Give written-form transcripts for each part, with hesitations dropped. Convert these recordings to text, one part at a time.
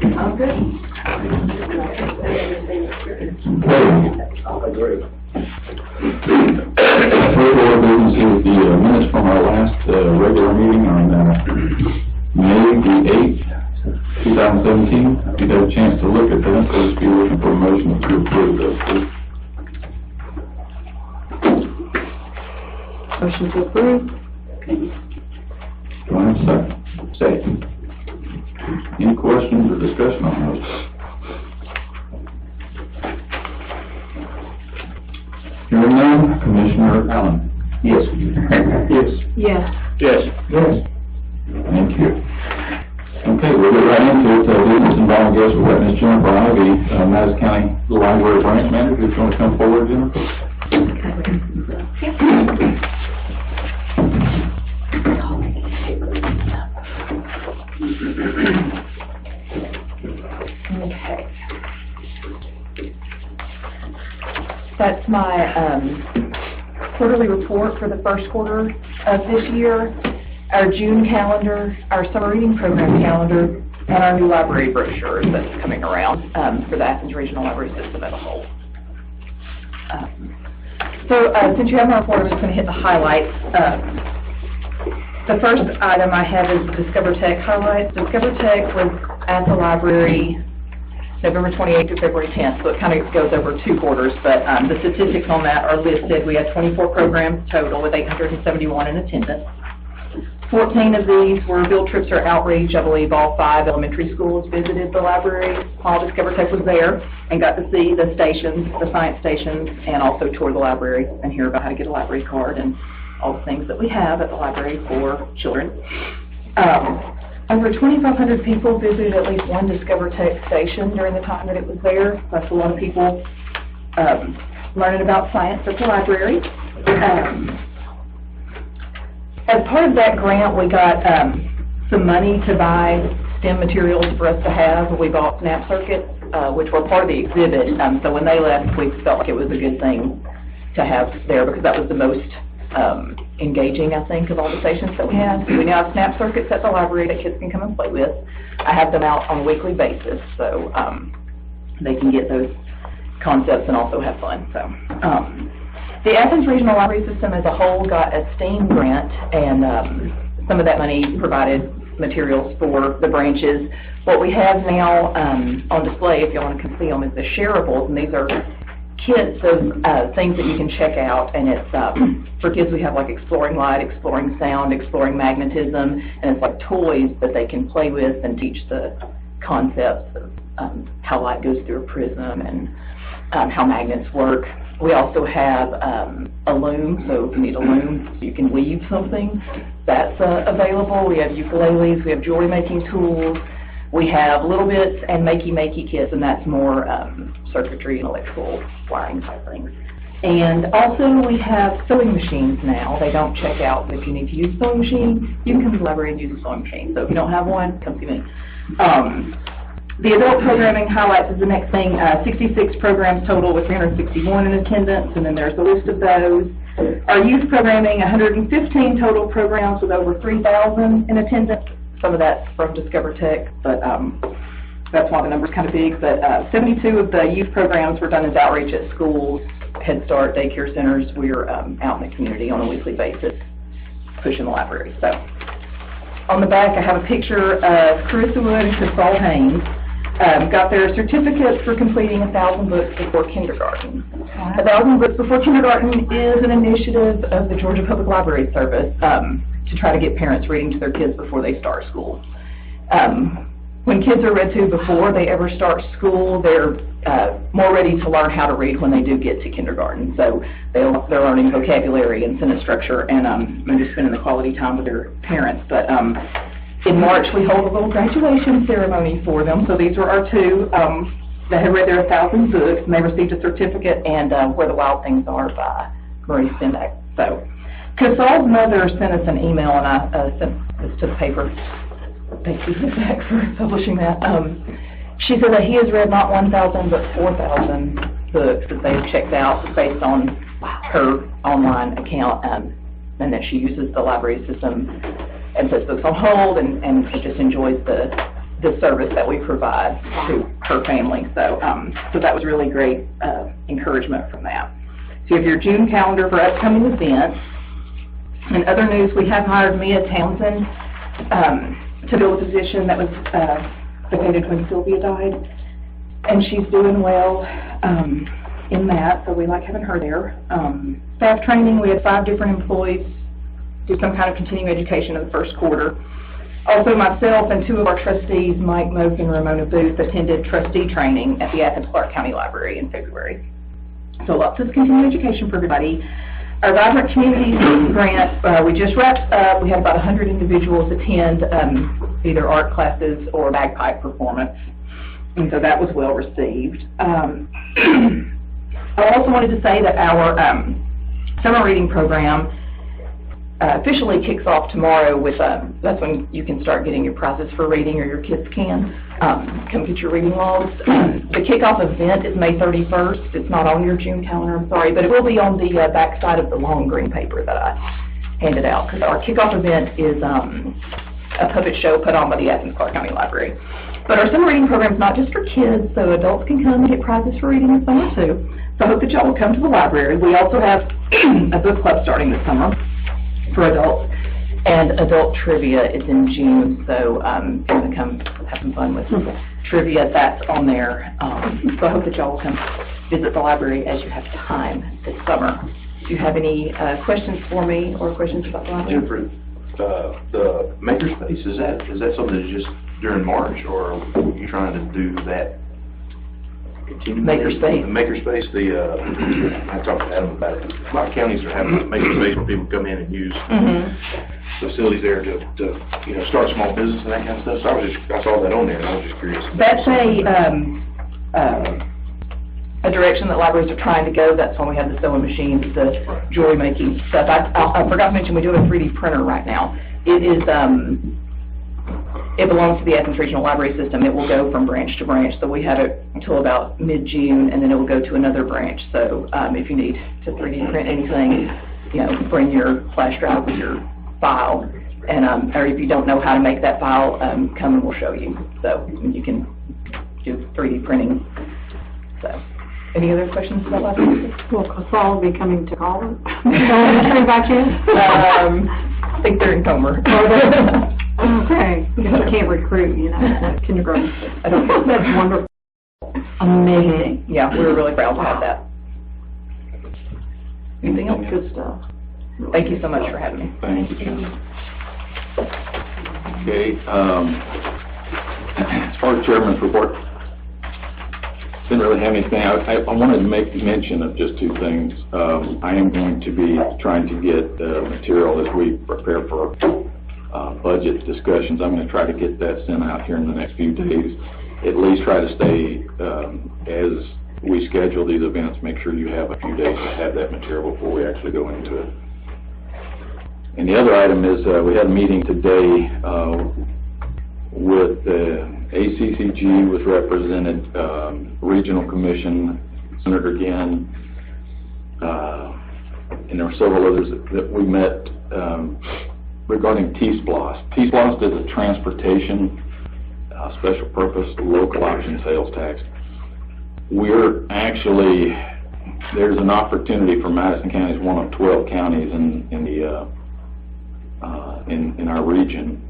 I'm good. Great. First order of business is the minutes from our last regular meeting on May the 8th, 2017. If you had a chance to look at that, please be looking for a motion to approve those, please. Motion to approve. Do I have a second? Second. Any questions or discussion on those? Hearing none, Commissioner Allen. Yes. Yes. Yes. Yes. Yes. Thank you. Okay, we'll get right into it. Business and volunteers with witness Jennifer Ivey, Madison County Library Branch Manager. If you want to come forward, Jennifer. Okay. That's my quarterly report for the first quarter of this year, our June calendar, our summer reading program calendar, and our new library brochure that's coming around for the Athens Regional Library System as a whole. Since you have my report, I'm just going to hit the highlights. The first item I have is Discover Tech highlights. Discover Tech was at the library November 28th to February 10th, so it kind of goes over 2 quarters, but the statistics on that are listed. We had 24 programs total with 871 in attendance. 14 of these were field trips or outreach. I believe all 5 elementary schools visited the library while Discover Tech was there and got to see the stations, the science stations, and also tour the library and hear about how to get a library card and all the things that we have at the library for children. Over 2,500 people visited at least one Discover Tech station during the time that it was there. That's a lot of people learning about science at the library. As part of that grant, we got some money to buy STEM materials for us to have. We bought snap circuits, which were part of the exhibit. So when they left, we felt like it was a good thing to have there because that was the most engaging, I think, of all the stations that we had. So we now have snap circuits at the library that kids can come and play with. I have them out on a weekly basis, so they can get those concepts and also have fun. So the Athens Regional Library System as a whole got a STEAM grant, and some of that money provided materials for the branches. What we have now on display, if you want to come see them, is the shareables, and these are kits of things that you can check out, and it's for kids. We have like exploring light, exploring sound, exploring magnetism, and it's like toys that they can play with and teach the concepts of how light goes through a prism and how magnets work. We also have a loom, so if you need a loom, you can weave something, that's available. We have ukuleles, we have jewelry making tools, we have little bits and makey kits, and that's more circuitry and electrical wiring type things. And also we have sewing machines now. They don't check out if you need to use a sewing machine. You can come to the library and use a sewing machine. So if you don't have one, come see me. The adult programming highlights is the next thing. 66 programs total with 361 in attendance, and then there's a list of those. Our youth programming, 115 total programs with over 3,000 in attendance. Some of that's from Discover Tech, but that's why the number's kind of big. But 72 of the youth programs were done as outreach at schools, Head Start, daycare centers. We're out in the community on a weekly basis, pushing the library. So on the back, I have a picture of Carissa Wood and Crystal Haynes. Got their certificates for completing 1,000 books before kindergarten. 1,000 books before kindergarten is an initiative of the Georgia Public Library Service to try to get parents reading to their kids before they start school. When kids are read to before they ever start school, they're more ready to learn how to read when they do get to kindergarten. So they're learning vocabulary and sentence structure, and maybe spending the quality time with their parents. But in March, we hold a little graduation ceremony for them. So these were our 2 that had read their 1,000 books, and they received a certificate and Where the Wild Things Are by Marie Sendak. So Casal's mother sent us an email, and I sent this to the paper. Thank you, Zach, for publishing that. She said that he has read not 1,000 but 4,000 books that they have checked out based on her online account, and that she uses the library system and puts books on hold and just enjoys the the service that we provide to her family. So, so that was really great encouragement from that. So you have your June calendar for upcoming events. In other news, we have hired Mia Townsend to fill a position that was vacated when Sylvia died, and she's doing well in that, so we like having her there. Staff training, we had 5 different employees do some kind of continuing education in the first quarter. Also, myself and 2 of our trustees, Mike Moak and Ramona Booth, attended trustee training at the Athens-Clarke County Library in February. So lots of continuing education for everybody. Our Vibrant Communities grant, we just wrapped up. We had about 100 individuals attend either art classes or bagpipe performance, and so that was well received. I also wanted to say that our summer reading program officially kicks off tomorrow with, that's when you can start getting your prizes for reading, or your kids can. Come get your reading logs. The kickoff event is May 31st. It's not on your June calendar, I'm sorry, but it will be on the back side of the long green paper that I handed out, because our kickoff event is a puppet show put on by the Athens-Clarke County Library. But our summer reading program is not just for kids, so adults can come and get prizes for reading this summer too. So I hope that y'all will come to the library. We also have a book club starting this summer for adults, and adult trivia is in June, so I'm going to come have some fun with trivia. That's on there. So I hope that y'all will come visit the library as you have time this summer. Do you have any questions for me or questions about the library? Jennifer, the makerspace, is that something that's just during March, or are you trying to do that? Makerspace. The makerspace, I talked to Adam about it. A lot of counties are having a makerspace where people come in and use facilities there to start a small business and that kind of stuff. So I saw that on there, and I was just curious. That's a direction that libraries are trying to go. That's when we have the sewing machines, the jewelry making stuff. I forgot to mention, we do have a 3D printer right now. It is it belongs to the Athens Regional Library System. It will go from branch to branch, so we have it until about mid-June, and then it will go to another branch. So if you need to 3D print anything, bring your flash drive with your file, and or if you don't know how to make that file, come and we'll show you. So you can do 3D printing. So, any other questions about library? Will Casal be coming to Collins? About you? I think they're in Comer. Okay, because you can't recruit, kindergarten. I don't know. That's wonderful. Amazing. Yeah, we were really proud to have that. Anything else? Good stuff. Thank you so much for having me. Thank you, Jim. Okay, as far as Chairman's report, didn't really have anything. I wanted to make mention of just two things. I am going to be trying to get material as we prepare for budget discussions. I'm going to try to get that sent out here in the next few days. At least try to stay as we schedule these events, make sure you have a few days to have that material before we actually go into it. And the other item is we had a meeting today with ACCG was represented, Regional Commission, Senator Ginn, and there were several others that we met regarding T-SPLOS. T-SPLOS is a transportation special purpose local option sales tax. We're actually, there's an opportunity for Madison County as one of 12 counties in our region,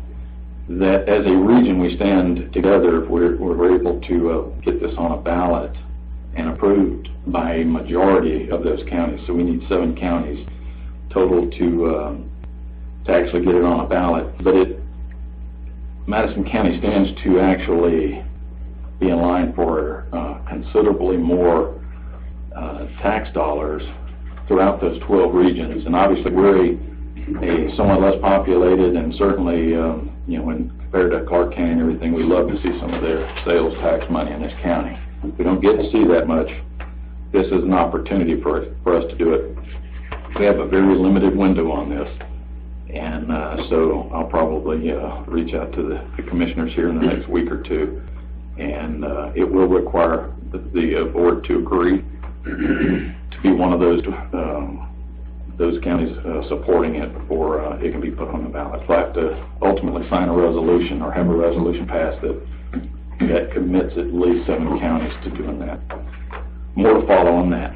that as a region we stand together if we're able to get this on a ballot and approved by a majority of those counties. So we need 7 counties total to actually get it on a ballot. But Madison County stands to actually be in line for considerably more tax dollars throughout those 12 regions. And obviously we're a somewhat less populated, and certainly when compared to Clarke County and everything, we love to see some of their sales tax money in this county. We don't get to see that much. This is an opportunity for us to do it. We have a very limited window on this, and so I'll probably reach out to the commissioners here in the next week or two, and it will require the board to agree to be one of those counties supporting it before it can be put on the ballot. So I have to ultimately sign a resolution or have a resolution passed that that commits at least 7 counties to doing that. More to follow on that.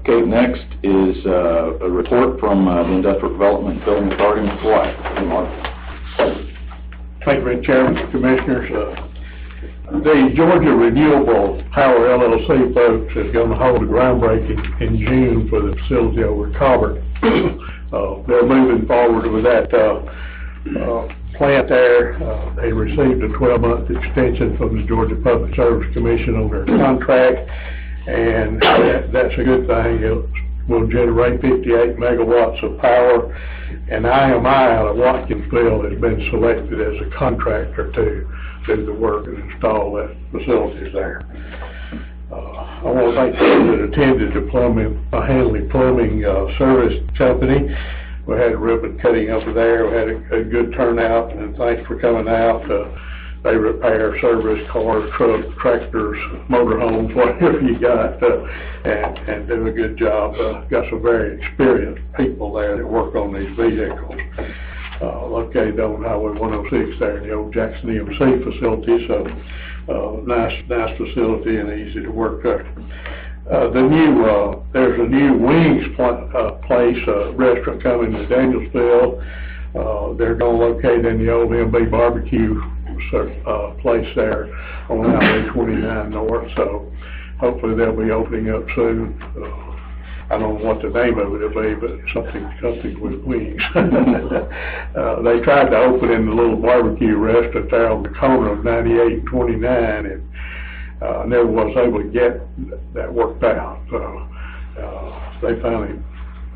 Okay, next is a report from the Industrial Development and Building Authority, Mr. White. Mark. Thank you, Mr. Chairman, Commissioners. The Georgia Renewable Power LLC folks is going to hold a groundbreaking in June for the facility over at Cobbett. They're moving forward with that plant there. They received a 12-month extension from the Georgia Public Service Commission on their contract, and that's a good thing. It will generate 58 megawatts of power, and IMI out of Watkinsville has been selected as a contractor to do the work and install that facilities there. I want to thank those that attended the Hanley Plumbing Service Company. We had a ribbon cutting over there. We had a good turnout, and thanks for coming out. They repair, service cars, trucks, tractors, motorhomes, whatever you got, and do a good job. Got some very experienced people there that work on these vehicles. Located on Highway 106 there in the old Jackson EMC facility, so nice facility and easy to work there. There's a new wings restaurant coming to Danielsville. They're going to locate in the old MB barbecue place there on Highway 29 North, so hopefully they'll be opening up soon. I don't know what the name of it will be, but something with wings. They tried to open in the little barbecue restaurant there on the corner of 98 and 29, and never was able to get that worked out. So they finally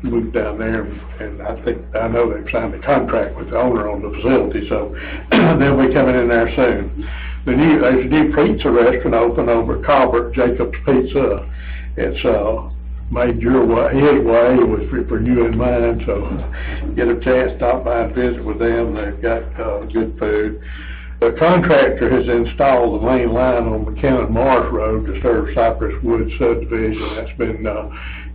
moved down there, and I know they've signed a contract with the owner on the facility, so they'll be coming in there soon. There's a new pizza restaurant open over at Cobbett, Jacob's Pizza. It's made his way for you and mine, so get a chance, stop by and visit with them. They've got good food. The contractor has installed the main line on McKenna Morris Road to serve Cypress Woods subdivision. That's been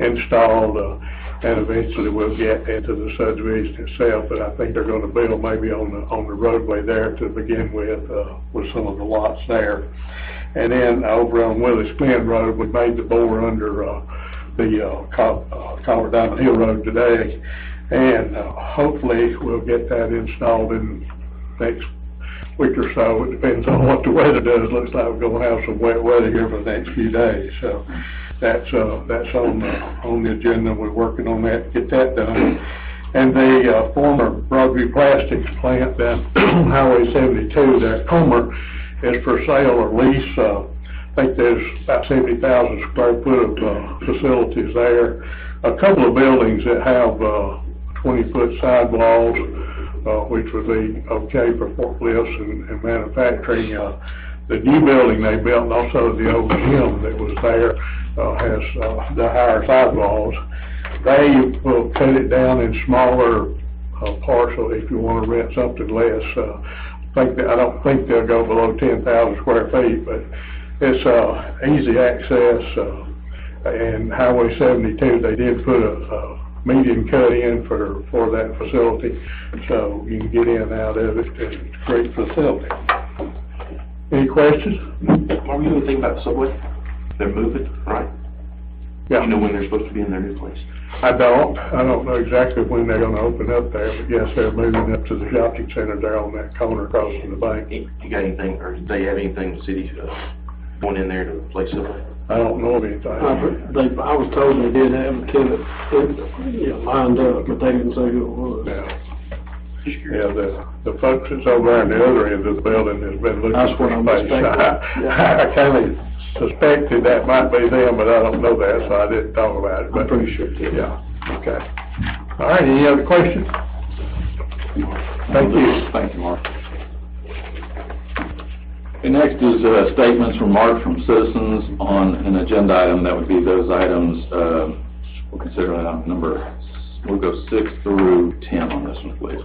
installed, and eventually we'll get into the subdivision itself, but I think they're going to build maybe on the roadway there to begin with some of the lots there. And then over on Willis Glen Road, we made the bore under the Collar Diamond Hill Road today, and hopefully we'll get that installed in next week or so. It depends on what the weather does. Looks like we're going to have some wet weather here for the next few days, so that's on the agenda. We're working on that to get that done. And the former Broadview Plastics plant down on Highway 72, that Comer, is for sale or lease. I think there's about 70,000 square foot of facilities there. A couple of buildings that have 20-foot sidewalls, which would be okay for forklifts and manufacturing. The new building they built, and also the old gym that was there, has the higher sidewalls. They will cut it down in smaller parcels if you want to rent something less. I don't think they'll go below 10,000 square feet, but it's easy access, and Highway 72, they did put a median cut in for that facility, so you can get in and out of it. It's a great facility. Any questions? Are we doing anything about the subway? They're moving, right? Yeah. You know when they're supposed to be in their new place? I don't know exactly when they're going to open up there, but yes, they're moving up to the shopping center there on that corner across from the bank. You got anything, or do they have anything, the city, going in there to replace subway? I don't know of anything. I was told they did have a tenant lined up, but they didn't say who it was. Yeah. Yeah, the folks that's over there on the other end of the building has been looking for space. I kind of suspected that might be them, but I don't know that, so I didn't talk about it. But I'm pretty sure. Yeah, okay. All right, any other questions? Thank you. Thank you, Mark. Okay, next is statements remarks from citizens on an agenda item. That would be those items, we'll consider we'll go 6 through 10 on this one, please.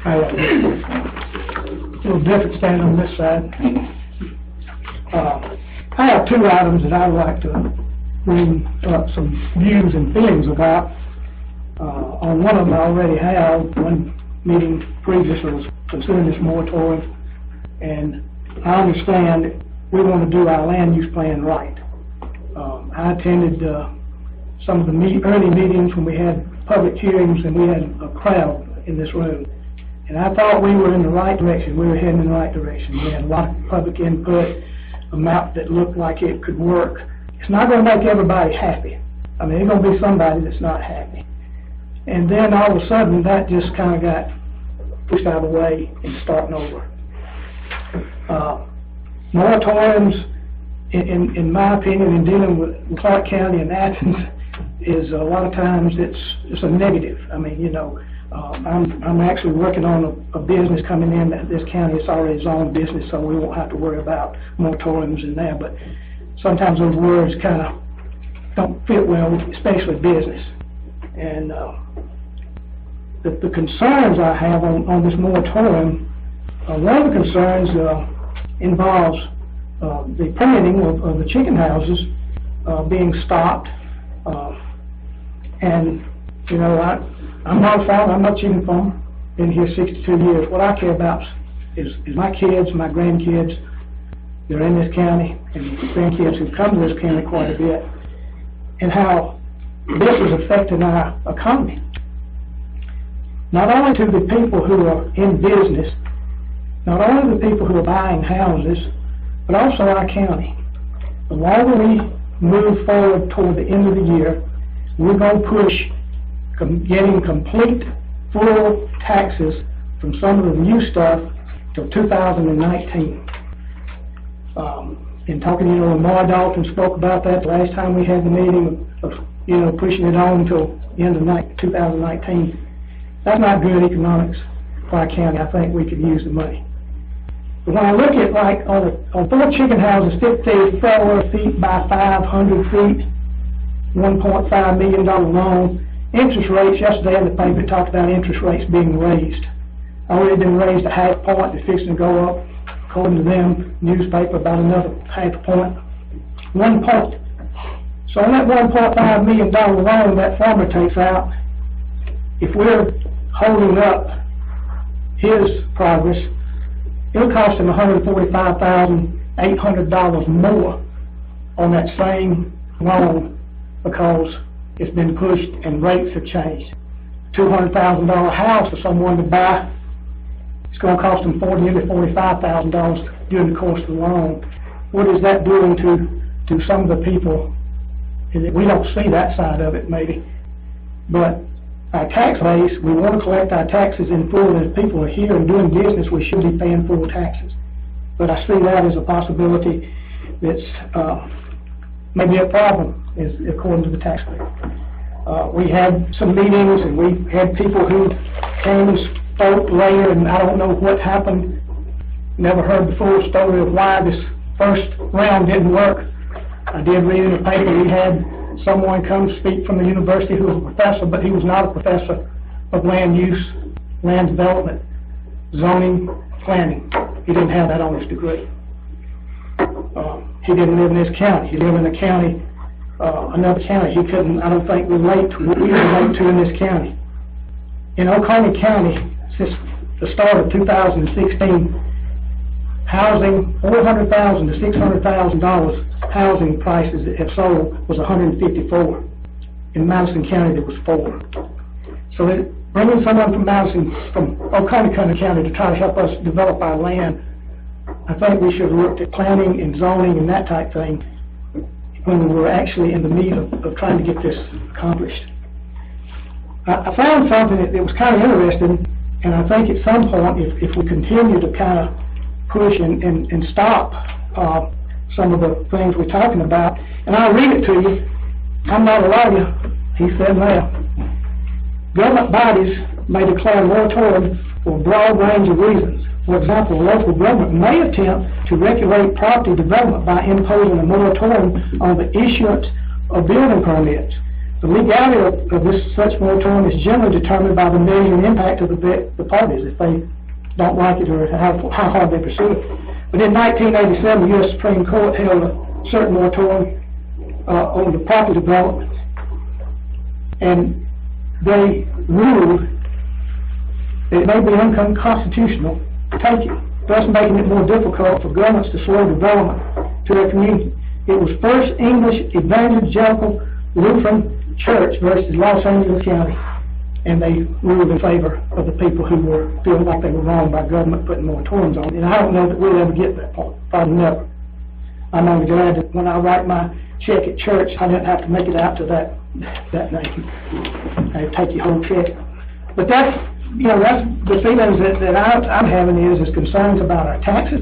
A little different standing on this side. I have 2 items that I would like to bring up some views and feelings about. On one of them I already have. One meeting previously was considering this moratorium, and I understand we want to do our land use plan right. I attended some of the early meetings when we had public hearings and we had a crowd in this room. And I thought we were in the right direction. We were heading in the right direction. We had a lot of public input, a map that looked like it could work. It's not going to make everybody happy. I mean, there's going to be somebody that's not happy. And then all of a sudden, that just kind of got pushed out of the way and starting over. Moratoriums, in my opinion, in dealing with Clark County and Athens, is a lot of times it's a negative. I mean, you know, I'm actually working on a business coming in that this county is already its own business, so we won't have to worry about moratoriums in there. But sometimes those words kind of don't fit well, especially business. And the concerns I have on this moratorium, one of the concerns involves the permitting of the chicken houses being stopped. And, you know, I'm not a farmer, I'm not a chicken farmer, been here 62 years. What I care about is my kids, my grandkids, they're in this county, and grandkids who come to this county quite a bit, and how this is affecting our economy. Not only to the people who are in business, not only the people who are buying houses, but also our county. The longer we move forward toward the end of the year, we're going to push getting complete full taxes from some of the new stuff till 2019. In talking, you know, Lamar Dalton spoke about that the last time we had the meeting of you know, pushing it on until the end of 2019. That's not good economics for our county. I think we could use the money. But when I look at, like, on 4 chicken houses, 54 feet by 500 feet, $1.5 million loan, interest rates, yesterday in the paper talked about interest rates being raised. Already been raised a half point, they're fixing to go up, according to them, newspaper, about another half point. 1 point. So on that $1.5 million loan that farmer takes out, if we're holding up his progress, it'll cost him $145,800 more on that same loan because it's been pushed and rates have changed. $200,000 house for someone to buy, it's going to cost them $40,000 to $45,000 during the course of the loan. What is that doing to some of the people? We don't see that side of it, maybe. But our tax base, we want to collect our taxes in full. As people are here and doing business, we should be paying full taxes. But I see that as a possibility that's maybe a problem, according to the taxpayer. We had some meetings, and we had people who came and spoke later, and I don't know what happened. Never heard the full story of why this first round didn't work. I did read in the paper we had someone come speak from the university who was a professor, but he was not a professor of land use, land development, zoning, planning. He didn't have that on his degree. He didn't live in this county. He lived in a county, another county. He couldn't, I don't think, relate to what we relate to in this county. In Oconee County, since the start of 2016, housing, $400,000 to $600,000 housing prices that have sold was 154. In Madison County, there was 4. So bringing someone from Madison, from Oconee County to try to help us develop our land, I think we should have looked at planning and zoning and that type thing when we were actually in the meat of trying to get this accomplished. I found something that was kind of interesting, and I think at some point, if we continue to kind of push and stop some of the things we're talking about, and I'll read it to you. I'm not a lawyer, he said now. Government bodies may declare a moratorium for a broad range of reasons. For example, a local government may attempt to regulate property development by imposing a moratorium on the issuance of building permits. The legality of such moratorium is generally determined by the measure and impact of the parties, if they don't like it or how hard they pursue it. But in 1987, the U.S. Supreme Court held a certain moratorium on the property development. And they ruled it may be unconstitutional to take it, thus making it more difficult for governments to slow development to their community. It was First English Evangelical Lutheran Church versus Los Angeles County, and they ruled in favor of the people who were feeling like they were wronged by government putting moratoriums on it. And I don't know that we'll ever get to that point, probably never. I'm only glad that when I write my check at church, I didn't have to make it out to that name. I take your whole check. But that's the feelings that I'm having is concerns about our taxes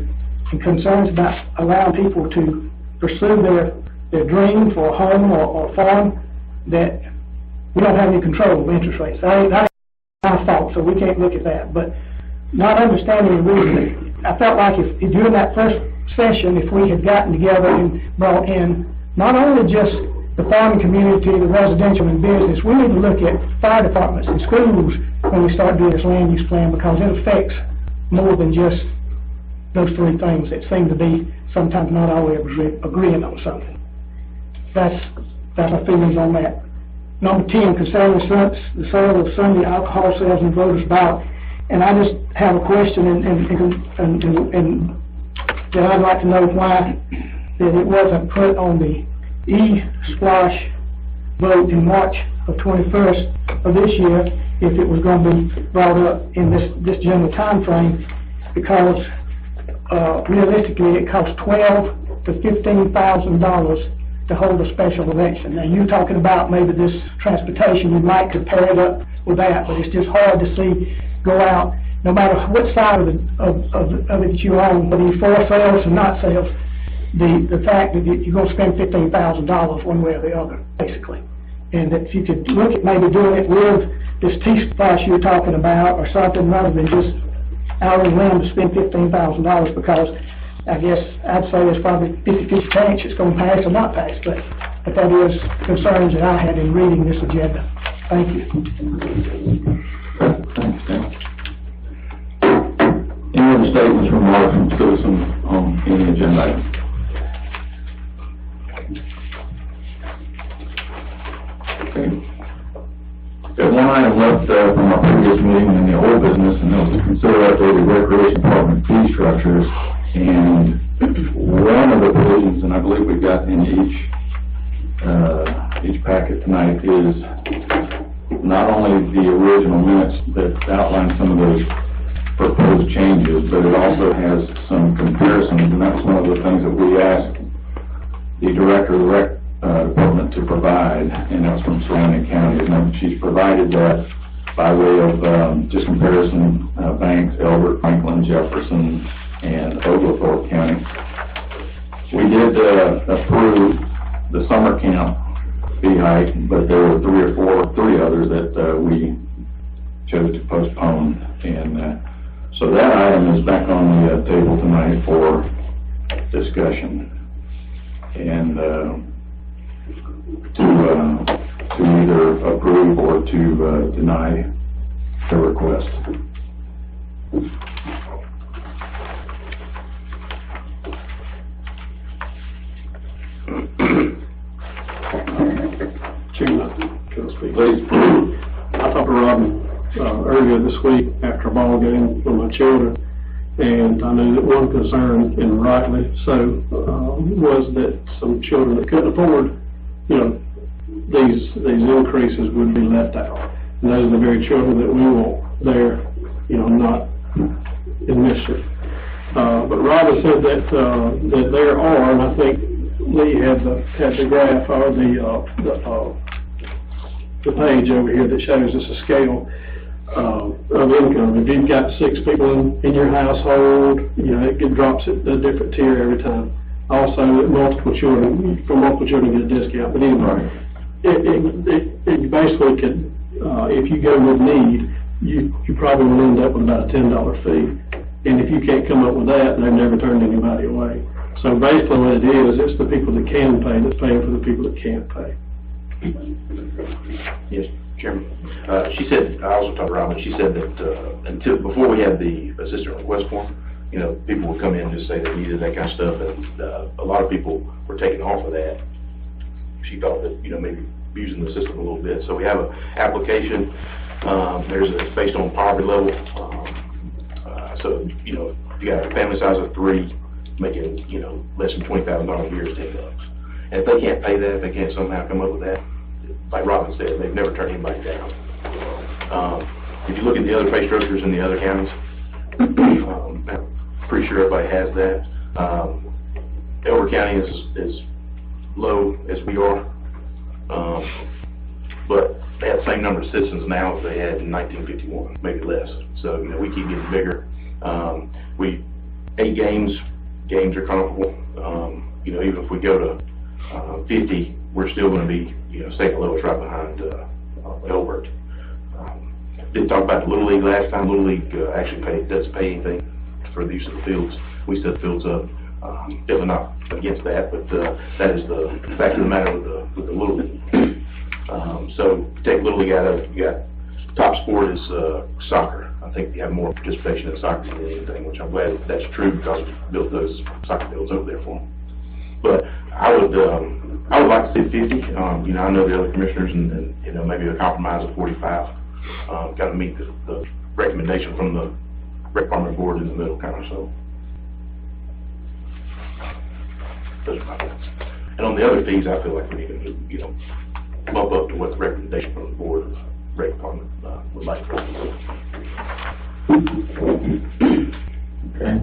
and concerns about allowing people to pursue their dream for a home or farm that we don't have any control of interest rates. That ain't my fault, so we can't look at that. But not understanding the reason, I felt like if during that first session, if we had gotten together and brought in not only just the farming community, the residential and business, we need to look at fire departments and schools when we start doing this land use plan, because it affects more than just those three things that seem to be sometimes not always agreeing on something. That's our feelings on that. Number 10, concerning the sale of Sunday alcohol sales and voters ballot. And I just have a question and that I'd like to know why that it wasn't put on the e-squash vote in March of 21st of this year if it was going to be brought up in this general time frame, because realistically it costs $12,000 to $15,000 to hold a special election. Now you're talking about maybe this transportation, you'd like to pair it up with that, but it's just hard to see go out, no matter what side of it you're on, whether you're for sales or not sales, the fact that you're going to spend $15,000 one way or the other, basically. And that if you could look at maybe doing it with this T-splash you're talking about or something rather than just out of the limb to spend $15,000, because I guess I'd say there's probably 50-50 chance it's going to pass or not pass, but that is concerns that I had in reading this agenda. Thank you. Thanks, Dan. Any other statements from Mark and citizens on any agenda item? Okay. Got one item left from our previous meeting in the old business, and that was to consider updated recreation department fee structures. And one of the provisions, and I believe we've got in each packet tonight, is not only the original minutes that outline some of those proposed changes, but it also has some comparisons, and that's one of the things that we asked the director of the rec department to provide, and that's from surrounding counties. And she's provided that by way of just comparison, Banks, Elbert, Franklin, Jefferson, and Oglethorpe County. We did approve the summer camp fee hike, but there were three others that we chose to postpone. And so that item is back on the table tonight for discussion. And to either approve or to deny the request. Chairman, can I speak? Please. I talked to Robin earlier this week after a ball game with my children, and I knew that one concern, and rightly so, was that some children that couldn't afford, these increases would be left out. And those are the very children that we want there, not in mischief. But Robin said that there are, and I think Lee had the graph or the page over here that shows us a scale of income. If you've got 6 people in your household, it drops at a different tier every time. Also, multiple children get a discount. But anyway, it basically could, if you go with need, you probably will end up with about a $10 fee. And if you can't come up with that, they've never turned anybody away. So basically what it is, it's the people that can pay that's paying for the people that can't pay. Yes, Chairman. She said, I also talked to Robin, she said that before we had the assistant request form, people would come in and just say they needed that kind of stuff, and a lot of people were taken off of that. She thought that, maybe using the system a little bit. So we have an application It's based on poverty level. So, you know, if you got a family size of 3, making, you know, less than $20,000 a year is $10. And if they can't pay that, if they can't somehow come up with that, like Robin said, they've never turned anybody down. If you look at the other pay structures in the other counties, I'm pretty sure everybody has that. Elbert County is as low as we are, but they have the same number of citizens now as they had in 1951, maybe less. So, you know, we keep getting bigger. 8 games are comparable. You know, even if we go to 50, we're still going to be, you know, second lowest, right behind Elbert. Didn't talk about the Little League last time. Little League actually doesn't pay anything for the use of the fields. We set the fields up. Definitely not against that, but that is the fact of the matter with the Little League. So take Little League out of it, you got top sport is soccer. I think you have more participation in soccer than anything, which I'm glad that's true because we built those soccer fields over there for them. But I would like to see 50. You know, I know the other commissioners, and you know, maybe a compromise of 45. Kind of meet the recommendation from the rec department board in the middle, kind of. So those are my thoughts. And on the other fees, I feel like we need to, you know, bump up to what the recommendation from the board of the rec department would like for us to do. Okay,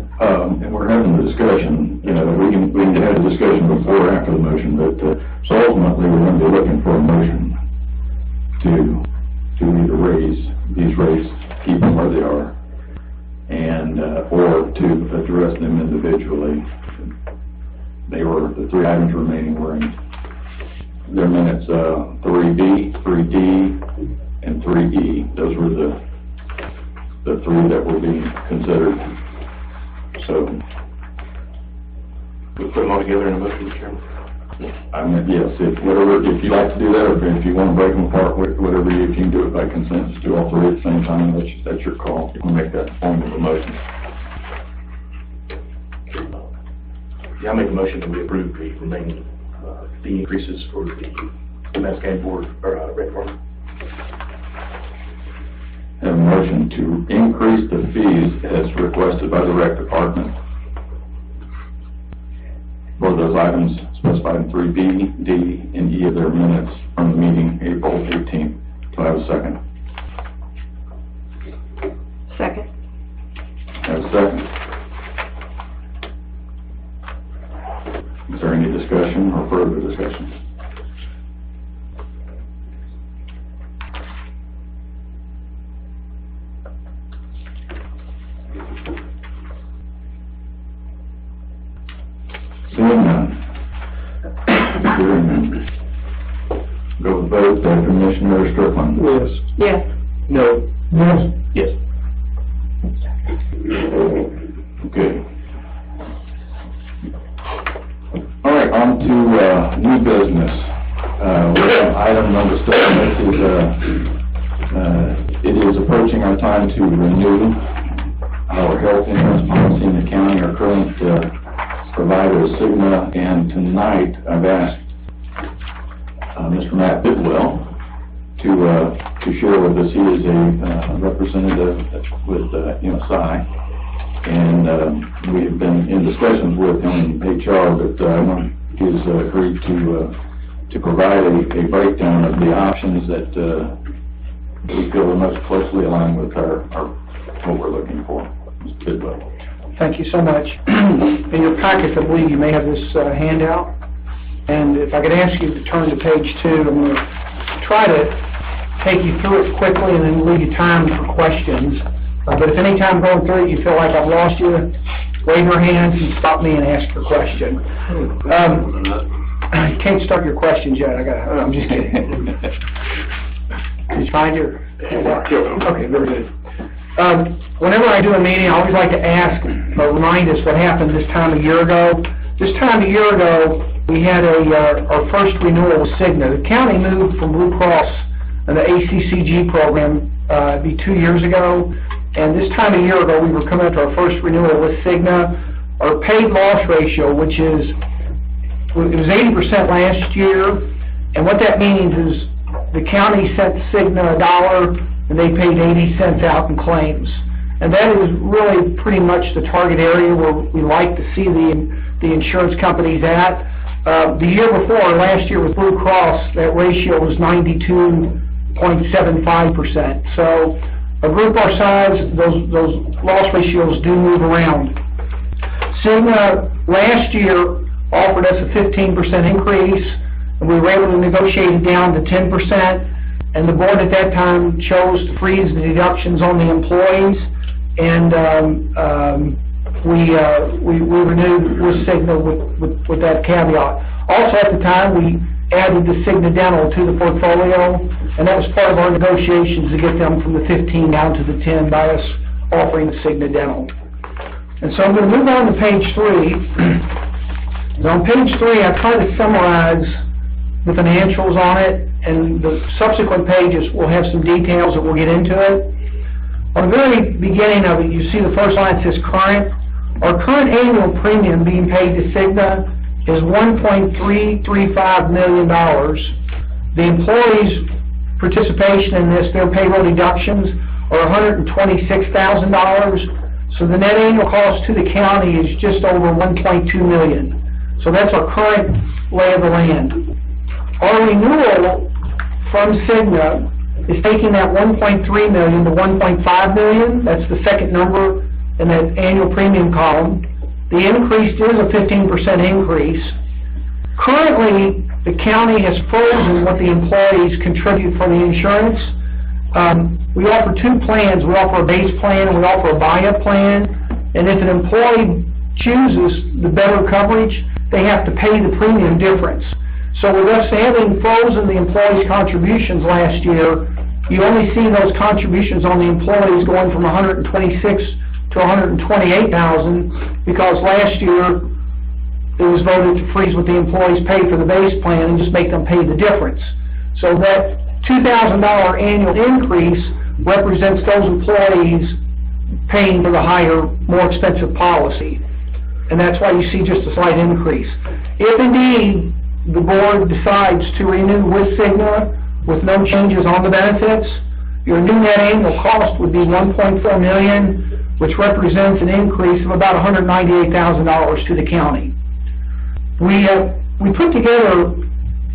and we're having a discussion, you know, we can have a discussion before or after the motion, but, so ultimately we're going to be looking for a motion to either raise these rates, keep them where they are, and, or to address them individually. They were, the 3 items remaining were in their minutes, 3B, 3D, and 3E. Those were the 3 that were being considered. So we put them all together in a motion, Mr. Chairman. I mean, yes, if you like to do that, or if you want to break them apart, whatever, if you can do it by consensus, do all 3 at the same time, that's your call. You can make that form of a motion. Yeah, I make a motion that we approve the remaining fee increases for the Madison County Board or rec department. Have a motion to increase the fees as requested by the rec department for those items specified in 3B, D, and E of their minutes from the meeting April 18th. Do I have a second? Second. Have a second. Is there any discussion or further discussion? Seeing none. Hearing none. Go with vote, Commissioner Strickland. Yes. Yes. No. Yes. Yes. Okay. All right, on to new business. Item number 7 it is approaching our time to renew our health insurance policy in the county. Our current provider is Cigna, and tonight I've asked Mr. Matt Bidwell to share with us. He is a representative with MSI. And we have been in discussions with him in HR, but he's agreed to provide a breakdown of the options that we feel are most closely aligned with what we're looking for. Mr. Bidwell. Thank you so much. In your packets, I believe you may have this handout. And if I could ask you to turn to page 2, I'm going to try to take you through it quickly and then leave you time for questions. But if any time going through it you feel like I've lost you, wave your hands and stop me and ask your question. You can't start your questions yet. I'm just kidding. Did you find your? Okay, very good. Whenever I do a meeting, I always like to ask or remind us what happened this time a year ago. This time a year ago, we had our first renewal with Cigna. The county moved from Blue Cross and the ACCG program it'd be 2 years ago. And this time a year ago, we were coming up to our first renewal with Cigna. Our paid loss ratio, which is, it was 80% last year, and what that means is the county sent Cigna $1 and they paid 80 cents out in claims. And that is really pretty much the target area where we like to see the insurance companies at. The year before, last year with Blue Cross, that ratio was 92.75%. So a group our size, those loss ratios do move around. Cigna last year offered us a 15% increase, and we were able to negotiate it down to 10%, and the board at that time chose to freeze the deductions on the employees, and we renewed with Cigna with that caveat. Also at the time, we added the Cigna Dental to the portfolio, and that was part of our negotiations to get them from the 15 down to the 10 by us offering the Cigna Dental. And so I'm going to move on to page 3. And on page 3, I try to summarize the financials on it, and the subsequent pages will have some details that we'll get into it. On the very beginning of it, you see the first line says current. Our current annual premium being paid to Cigna is $1.335 million. The employees' participation in this, their payroll deductions, are $126,000. So the net annual cost to the county is just over $1.2 million. So that's our current lay of the land. Our renewal from Cigna is taking that $1.3 million to $1.5 million. That's the second number in that annual premium column. The increase is a 15% increase. Currently, the county has frozen what the employees contribute for the insurance. We offer 2 plans. We offer a base plan and we offer a buy-up plan. And if an employee chooses the better coverage, they have to pay the premium difference. So with us having frozen the employees' contributions last year, you only see those contributions on the employees going from $126,000 to $128,000 because last year it was voted to freeze what the employees pay for the base plan and just make them pay the difference. So that $2,000 annual increase represents those employees paying for the higher, more expensive policy. And that's why you see just a slight increase. If indeed the board decides to renew with Cigna with no changes on the benefits, your new net annual cost would be $1.4 million, which represents an increase of about $198,000 to the county. We put together,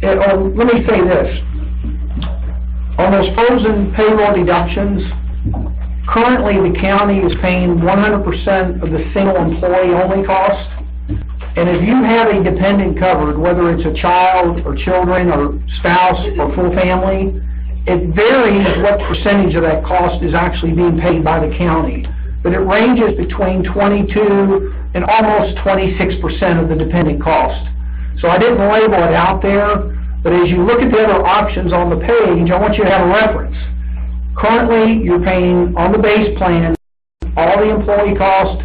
let me say this, on those frozen payroll deductions, currently the county is paying 100% of the single employee only cost. And if you have a dependent covered, whether it's a child or children or spouse or full family, it varies what percentage of that cost is actually being paid by the county. But it ranges between 22 and almost 26% of the dependent cost. So I didn't label it out there, but as you look at the other options on the page, I want you to have a reference. Currently, you're paying on the base plan all the employee cost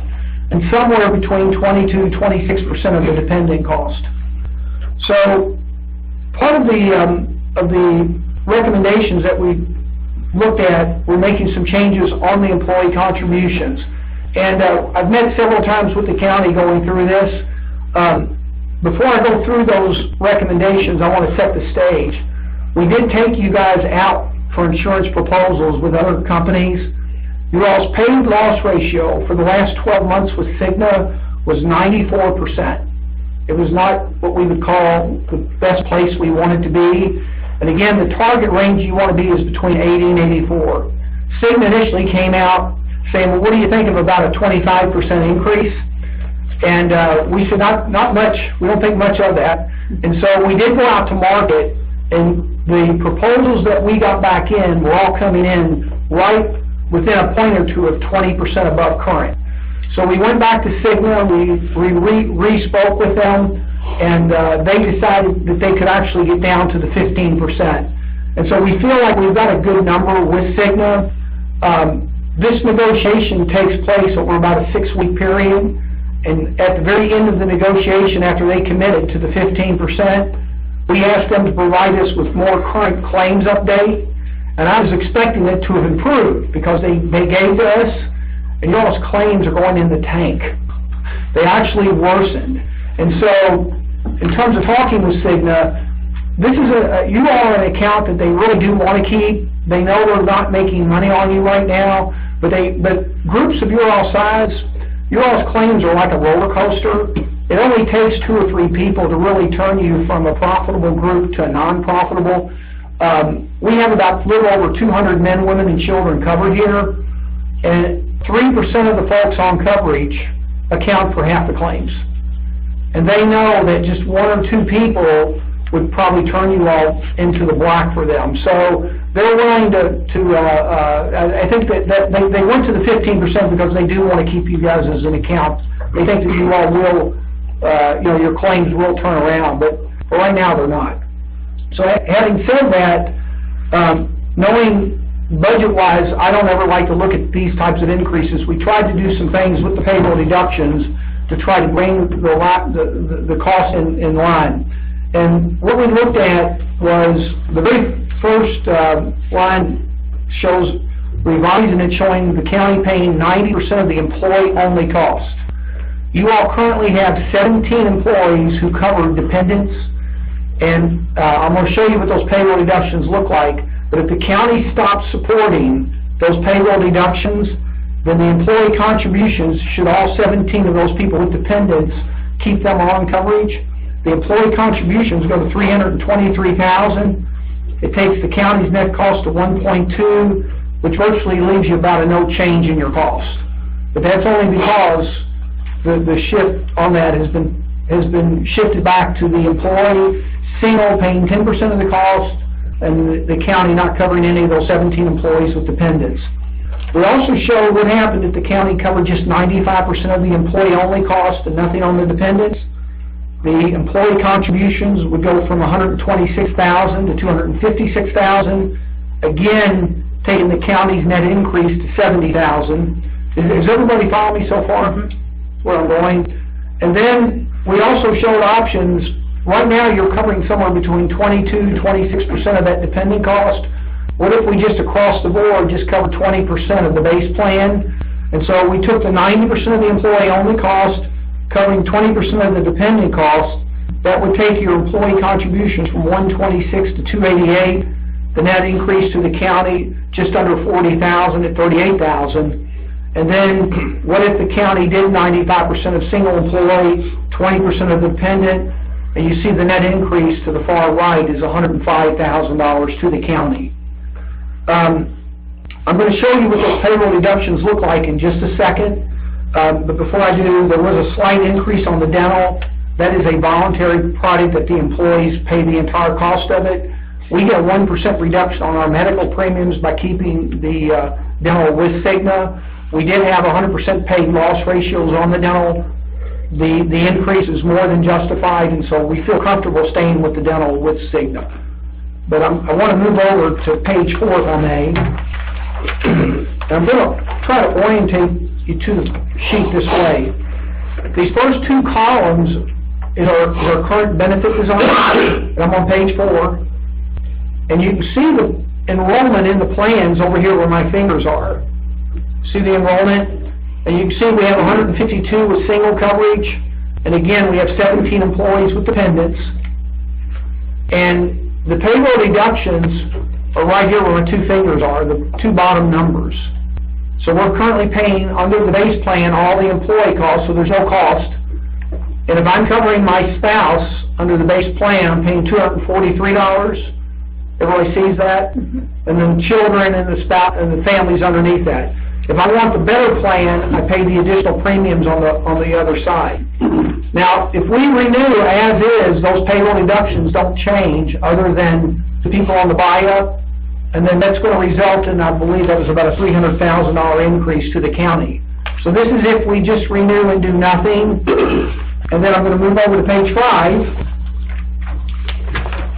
and somewhere between 22 and 26% of the dependent cost. So part of the recommendations that we looked at, we're making some changes on the employee contributions. And I've met several times with the county going through this. Before I go through those recommendations, I want to set the stage. We did take you guys out for insurance proposals with other companies. Your all's paid loss ratio for the last 12 months with Cigna was 94%. It was not what we would call the best place we wanted to be. And again, the target range you want to be is between 80 and 84. Cigna initially came out saying, well, what do you think of about a 25% increase? And we said, not much. We don't think much of that. And so we did go out to market, and the proposals that we got back in were all coming in right within a point or two of 20% above current. So we went back to Cigna, we re-spoke with them, and they decided that they could actually get down to the 15%. And so we feel like we've got a good number with Cigna. This negotiation takes place over about a 6-week period, and at the very end of the negotiation, after they committed to the 15%, we asked them to provide us with more current claims update. And I was expecting it to have improved because they gave to us, and y'all's claims are going in the tank. They actually worsened. And so, in terms of talking with Cigna, this is you all are an account that they really do want to keep. they know they're not making money on you right now, but groups of your all size, your all's claims are like a roller coaster. It only takes 2 or 3 people to really turn you from a profitable group to a non-profitable. We have about a little over 200 men, women, and children covered here, and 3% of the folks on coverage account for half the claims. And they know that just 1 or 2 people would probably turn you all into the black for them. So they're willing I think that they went to the 15% because they do want to keep you guys as an account. They think that you all will, your claims will turn around, but right now they're not. So having said that, knowing budget-wise, I don't ever like to look at these types of increases. We tried to do some things with the payroll deductions to try to bring the cost in line. And what we looked at was the very first line shows revising it, showing the county paying 90% of the employee-only cost. You all currently have 17 employees who cover dependents, and I'm going to show you what those payroll deductions look like. But if the county stops supporting those payroll deductions, then the employee contributions, should all 17 of those people with dependents keep them on coverage, the employee contributions go to $323,000. It takes the county's net cost to 1.2, which virtually leaves you about a no change in your cost. But that's only because the shift on that has been shifted back to the employee single paying 10% of the cost, and the county not covering any of those 17 employees with dependents. We also showed what happened if the county covered just 95% of the employee-only cost and nothing on the dependents. The employee contributions would go from $126,000 to $256,000, again, taking the county's net increase to $70,000. Does everybody follow me so far? Where I'm going? And then we also showed options. Right now, you're covering somewhere between 22 to 26% of that dependent cost. What if we just across the board just cover 20% of the base plan? And so we took the 90% of the employee-only cost, covering 20% of the dependent cost. That would take your employee contributions from $126 to $288. The net increase to the county just under $40,000 at $38,000. And then what if the county did 95% of single employee, 20% of dependent? And you see the net increase to the far right is $105,000 to the county. I'm going to show you what those payroll deductions look like in just a second. But before I do, there was a slight increase on the dental. That is a voluntary product that the employees pay the entire cost of it. We get a 1% reduction on our medical premiums by keeping the dental with Cigna. We did have 100% paid loss ratios on the dental. The increase is more than justified, and so we feel comfortable staying with the dental with Cigna. But I want to move over to page 4 if I may. I'm going to try to orientate you to the sheet this way. These first 2 columns are our current benefit design, and I'm on page 4. And you can see the enrollment in the plans over here where my fingers are. See the enrollment? And you can see we have 152 with single coverage, and again, we have 17 employees with dependents. And the payroll deductions are right here where my 2 fingers are, the 2 bottom numbers. So we're currently paying, under the base plan, all the employee costs, so there's no cost. And if I'm covering my spouse under the base plan, I'm paying $243. Everybody sees that? And then children and the spouse and the families underneath that. If I want the better plan, I pay the additional premiums on the other side. Now, if we renew as is, those payroll deductions don't change other than the people on the buy-up, and then that's going to result in, I believe that was about a $300,000 increase to the county. So this is if we just renew and do nothing. And then I'm going to move over to page 5.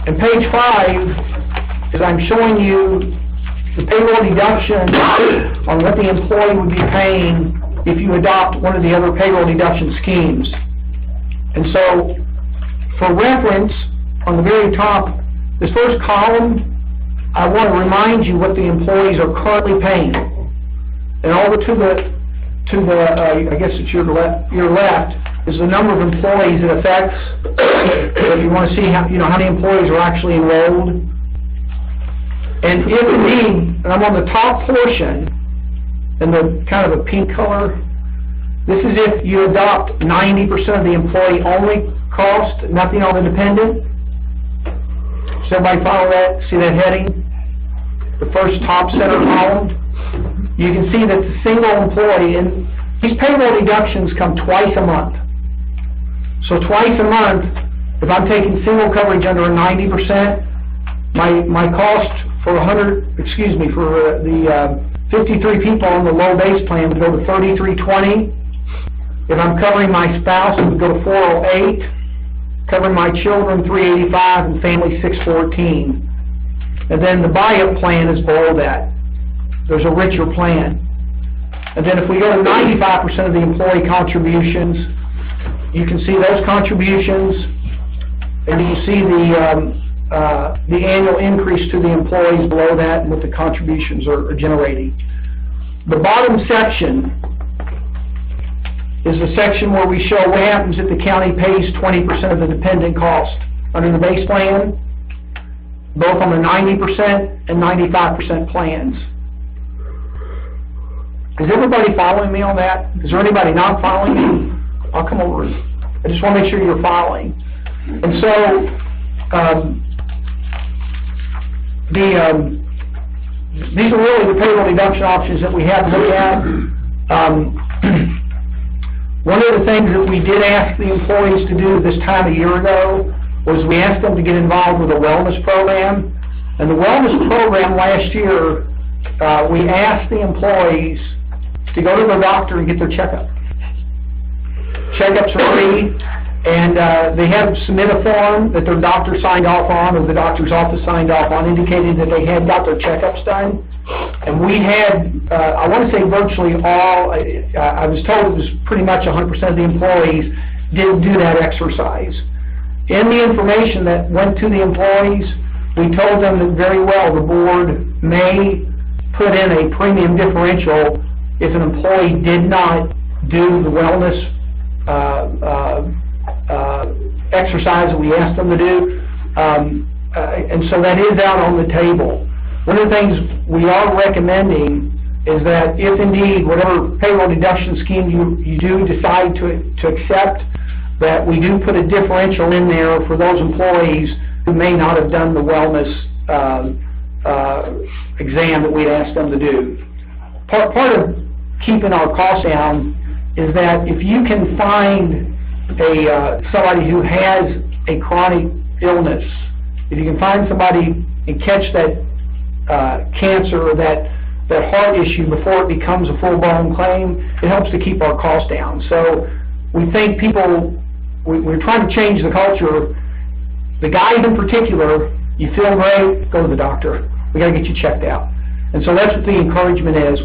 And page 5 is I'm showing you the payroll deduction on what the employee would be paying if you adopt one of the other payroll deduction schemes. And so, for reference, on the very top, this first column, I want to remind you what the employees are currently paying. And over to the I guess it's your left, is the number of employees it affects. If you want to see how many employees are actually enrolled. And if indeed, and I'm on the top portion, in the kind of a pink color, this is if you adopt 90% of the employee-only cost, nothing on the dependent. Does everybody follow that? See that heading? The first top center column? You can see that the single employee, and these payroll deductions come twice a month. So twice a month, if I'm taking single coverage under a 90%, my cost for the 53 people on the low base plan would go to $33.20. If I'm covering my spouse, it would go to $408. Covering my children, $385, and family, $614. And then the buy-up plan is below that. There's a richer plan. And then if we go to 95% of the employee contributions, you can see those contributions, and you can see the annual increase to the employees below that and what the contributions are generating. The bottom section is the section where we show what happens if the county pays 20% of the dependent cost under the base plan, both on the 90% and 95% plans. Is everybody following me on that? Is there anybody not following me? I'll come over. I just want to make sure you're following. And so, these are really the payroll deduction options that we have to look at. One of the things that we did ask the employees to do this time a year ago was we asked them to get involved with a wellness program. And the wellness program last year, we asked the employees to go to the doctor and get their checkup. Checkups are free, and they have to submit a form that their doctor signed off on, or the doctor's office signed off on, indicating that they had got their checkups done. And we had, I want to say virtually all, I was told it was pretty much 100% of the employees didn't do that exercise. In the information that went to the employees, we told them that very well the board may put in a premium differential if an employee did not do the wellness exercise that we asked them to do. And so that is out on the table. One of the things we are recommending is that if indeed whatever payroll deduction scheme you do decide to accept, that we do put a differential in there for those employees who may not have done the wellness exam that we asked them to do. Part of keeping our costs down is that if you can find somebody who has a chronic illness, if you can find somebody and catch that cancer or that heart issue before it becomes a full-blown claim, it helps to keep our costs down. So we think we're trying to change the culture. The guys in particular, you feel great, go to the doctor. We got to get you checked out. And so that's what the encouragement is.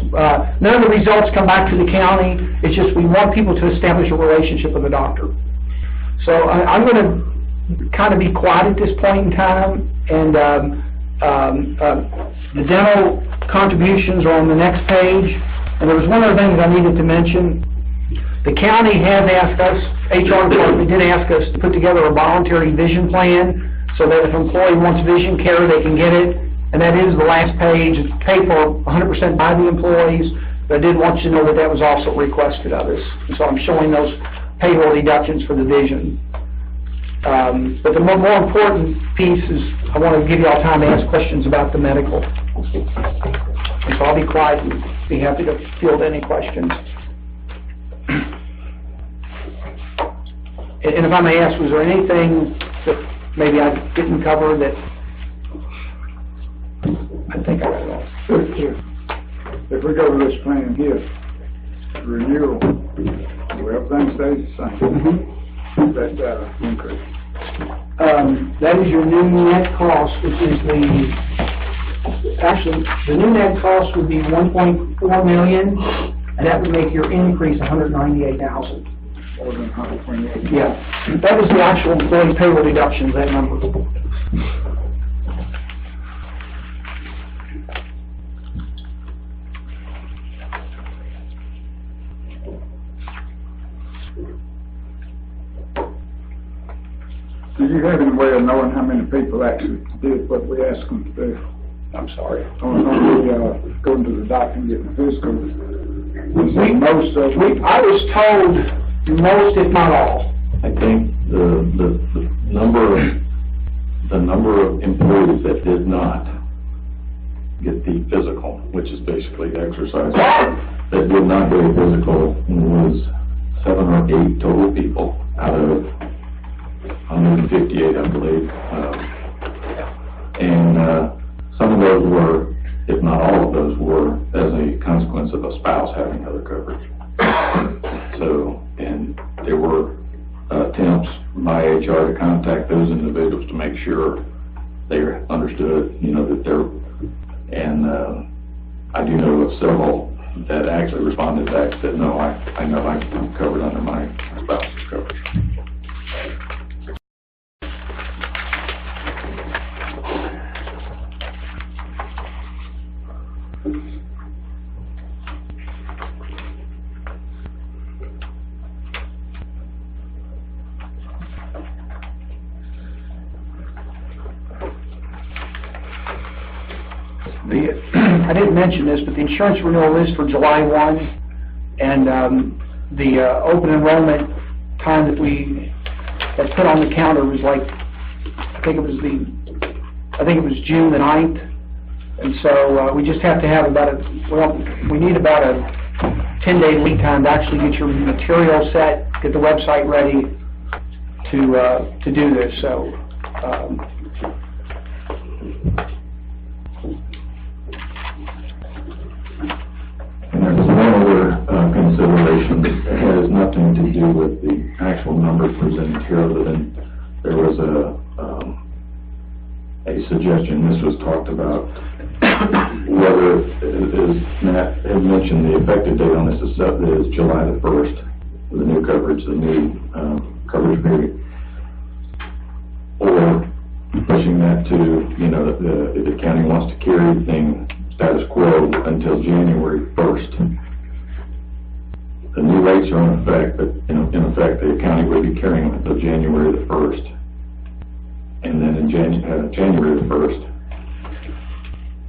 None of the results come back to the county. It's just we want people to establish a relationship with the doctor. So I'm going to kind of be quiet at this point in time. And the dental contributions are on the next page. And there was one other thing that I needed to mention. The county has asked us, HR department did ask us to put together a voluntary vision plan so that if an employee wants vision care, they can get it. And that is the last page. It's paid for 100% by the employees, but I did want you to know that that was also requested of us. And so I'm showing those payroll deductions for the vision. But the more important piece is I want to give you all time to ask questions about the medical. And so I'll be quiet and be happy to field any questions. And if I may ask, was there anything that maybe I didn't cover that I think I got it all? If we go to this plan here, renewal, everything stays the same. That increase. That is your new net cost, which is actually, the new net cost would be $1.4 million, and that would make your increase $198,000. More than 128. Yeah, that was the actual employee payroll deductions, that number. Do you have any way of knowing how many people actually did what we asked them to do? I'm sorry. Going to the doctor and getting a physical. Most of them. I was told most, if not all. I think the number of employees that did not get the physical, which is basically exercise, that did not get a physical was 7 or 8 total people out of 158, I believe. And some of those were, if not all of those were, as a consequence of a spouse having other coverage. So, and there were attempts by HR to contact those individuals to make sure they understood, that they're, and I do know of several that actually responded back and said, no, I know I'm covered under my spouse's coverage. I didn't mention this, but the insurance renewal is for July 1, and the open enrollment time that we had put on the calendar was like, I think it was June the 9th, and so we just have to have we need about a 10-day lead time to actually get your material set, get the website ready to do this. So. And there's one other consideration that has nothing to do with the actual numbers presented here, other than there was a suggestion, this was talked about, whether, as Matt had mentioned, the effective date on this is July the 1st, the new coverage, the new coverage period, or pushing that to, if the county wants to carry things status quo until January 1st. The new rates are in effect, but in effect, the county would be carrying them until January the 1st. And then in January the 1st,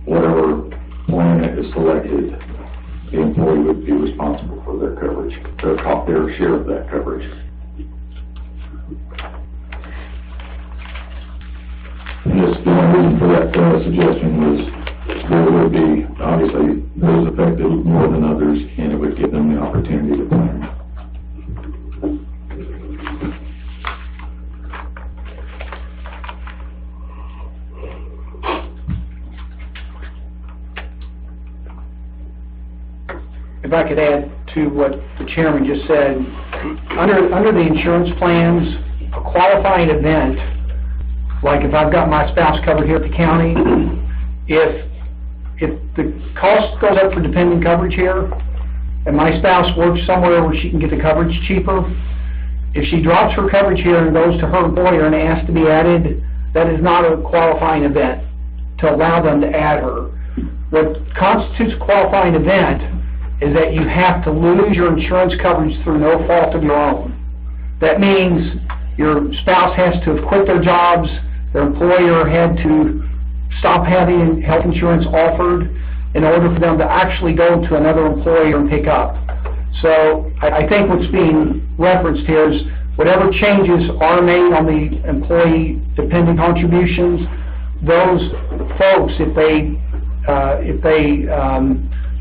whatever plan is selected, the employee would be responsible for their coverage, their share of that coverage. And this, the only reason for that suggestion was there would be, obviously, those affected more than others, and it would give them the opportunity to plan. If I could add to what the chairman just said, under the insurance plans, a qualifying event, like if I've got my spouse covered here at the county, if the cost goes up for dependent coverage here, and my spouse works somewhere where she can get the coverage cheaper, if she drops her coverage here and goes to her employer and asks to be added, that is not a qualifying event to allow them to add her. What constitutes a qualifying event is that you have to lose your insurance coverage through no fault of your own. That means your spouse has to have quit their jobs, their employer had to stop having health insurance offered in order for them to actually go to another employer and pick up. So I think what's being referenced here is whatever changes are made on the employee dependent contributions, those folks, if they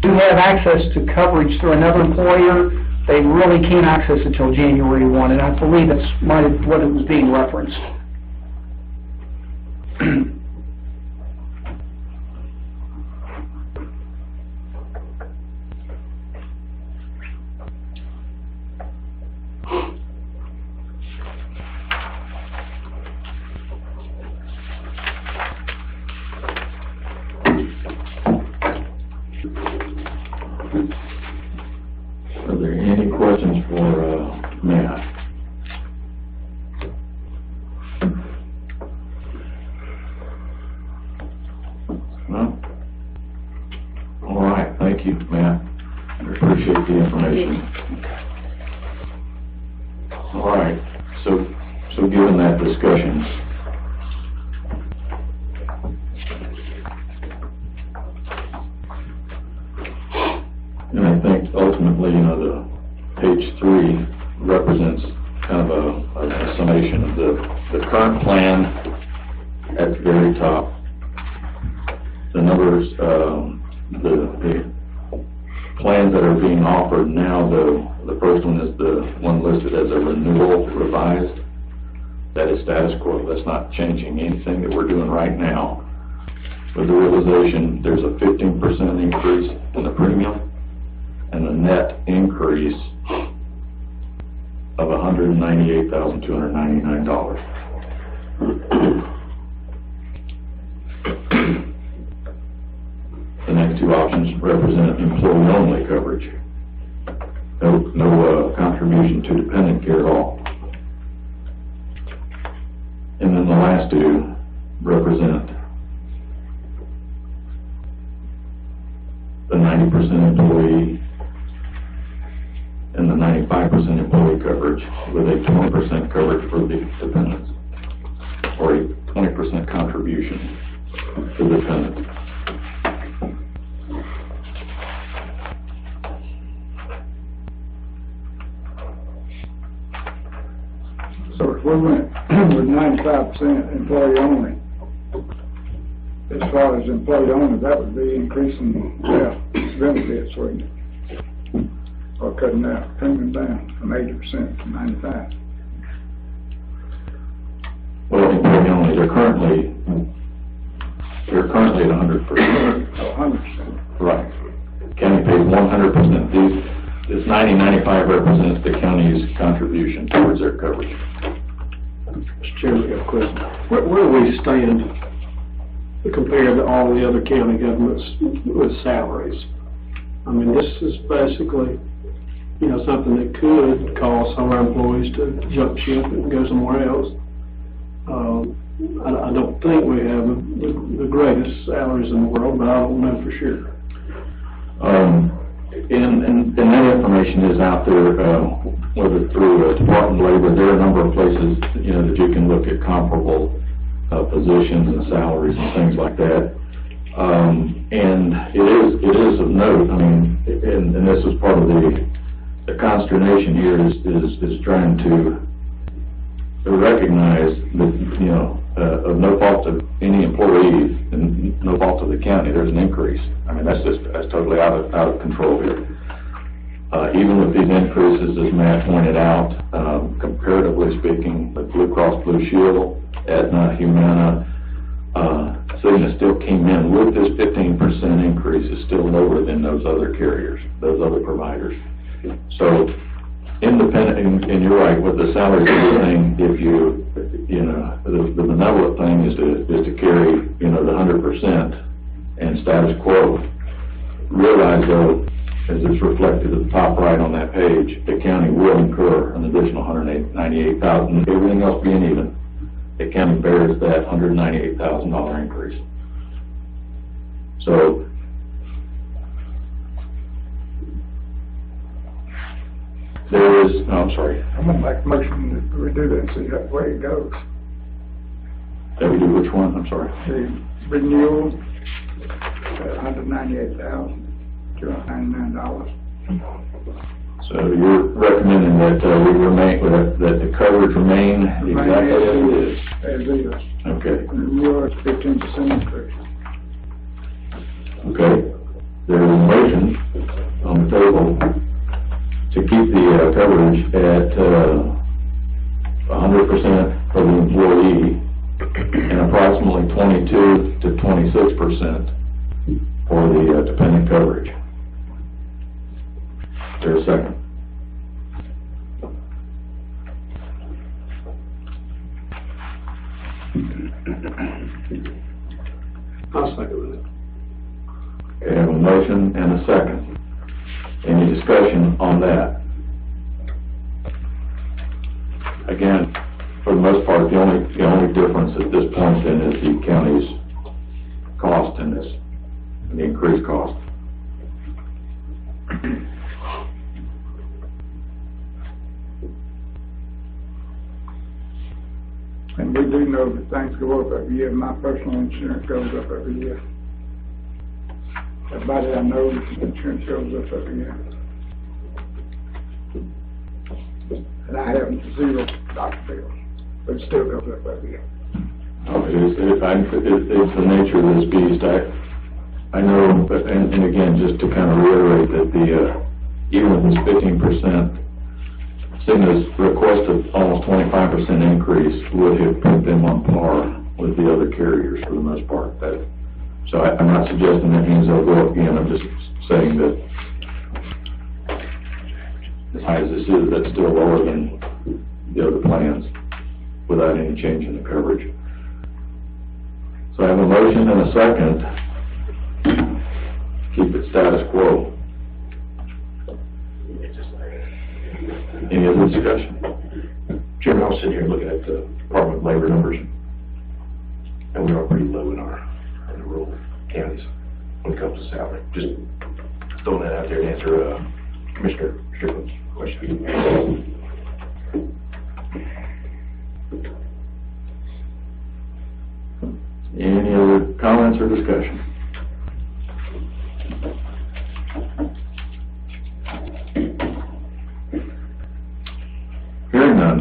do have access to coverage through another employer, they really can't access it until January 1, and I believe that's what it was being referenced. Are there any questions for Matt? No? All right, thank you, Matt. I appreciate the information. All right, so given that discussion, represents kind of a summation of the current plan at the very top. The numbers, the plans that are being offered now, the first one is the one listed as a renewal revised. That is status quo. That's not changing anything that we're doing right now. With the realization, there's a 15% increase in the premium and a net increase of $198,299. The next two options represent employee-only coverage. No contribution to dependent care at all. And then the last two represent the 90% employee and the 95% employee coverage with a 20% coverage for the dependents, or a 20% contribution to the dependent. So if we went with 95% employee only, as far as employee only, that would be increasing their benefits, wouldn't it? Or cutting that premium down from 80% to 95%. Well, employee only, they're currently at 100%. Oh, 100%. Right. County pays 100%. This 90-95 represents the county's contribution towards their coverage. Mr. Chairman, I got a question. Where do we stand compared to all the other county governments with salaries? I mean, this is basically, you know, something that could cause some of our employees to jump ship and go somewhere else. I don't think we have the greatest salaries in the world, but I don't know for sure. And that information is out there, whether through Department of Labor. There are a number of places, you know, that you can look at comparable positions and salaries and things like that. And it is of note. I mean, and this is part of the consternation here is trying to recognize that, you know, of no fault of any employee and no fault of the county, there's an increase. I mean, that's totally out of control here. Even with these increases, as Matt pointed out, comparatively speaking, with Blue Cross Blue Shield, Aetna, Humana, Cigna still came in with this 15% increase is still lower than those other carriers, those other providers. So, independent, and you're right, with the salary thing, if you know, the benevolent thing is to carry, you know, the 100% and status quo. Realize, though, as it's reflected at the top right on that page, the county will incur an additional $198,000, everything else being even. The county bears that $198,000 increase. So, there is, I'm sorry. I'm gonna make a motion that we do that and see how, where it goes. That we do which one? I'm sorry. The renewal, $198,299. So you're recommending that we remain, that the coverage remain exactly as it is? As is. Okay. Renewal is 15% increase. Okay. There is a motion on the table to keep the coverage at 100% for the employee and approximately 22 to 26% for the dependent coverage. Is there a second? I'll second it. Okay, I have a motion and a second. Any discussion on that? Again, for the most part, the only difference at this point then is the county's cost in this, the increased cost. And we do know that things go up every year. My personal insurance goes up every year. Everybody I know, insurance goes up every year. and I have 0 doctor bills, but it still goes up every year. It's the nature of this beast. I know, but, and again, just to kind of reiterate that even with this 15%, Cigna's requested almost 25% increase would have put them on par with the other carriers for the most part. So I'm not suggesting that means they'll go up again. I'm just saying that as high as this is, that's still lower than the other plans without any change in the coverage. So I have a motion and a second. Keep it status quo. Any other discussion? Chairman, I was sitting here looking at the Department of Labor numbers, and we are pretty low in the rural counties when it comes to salary. Just throwing that out there to answer Commissioner Strickland's question. Any other comments or discussion? Hearing none.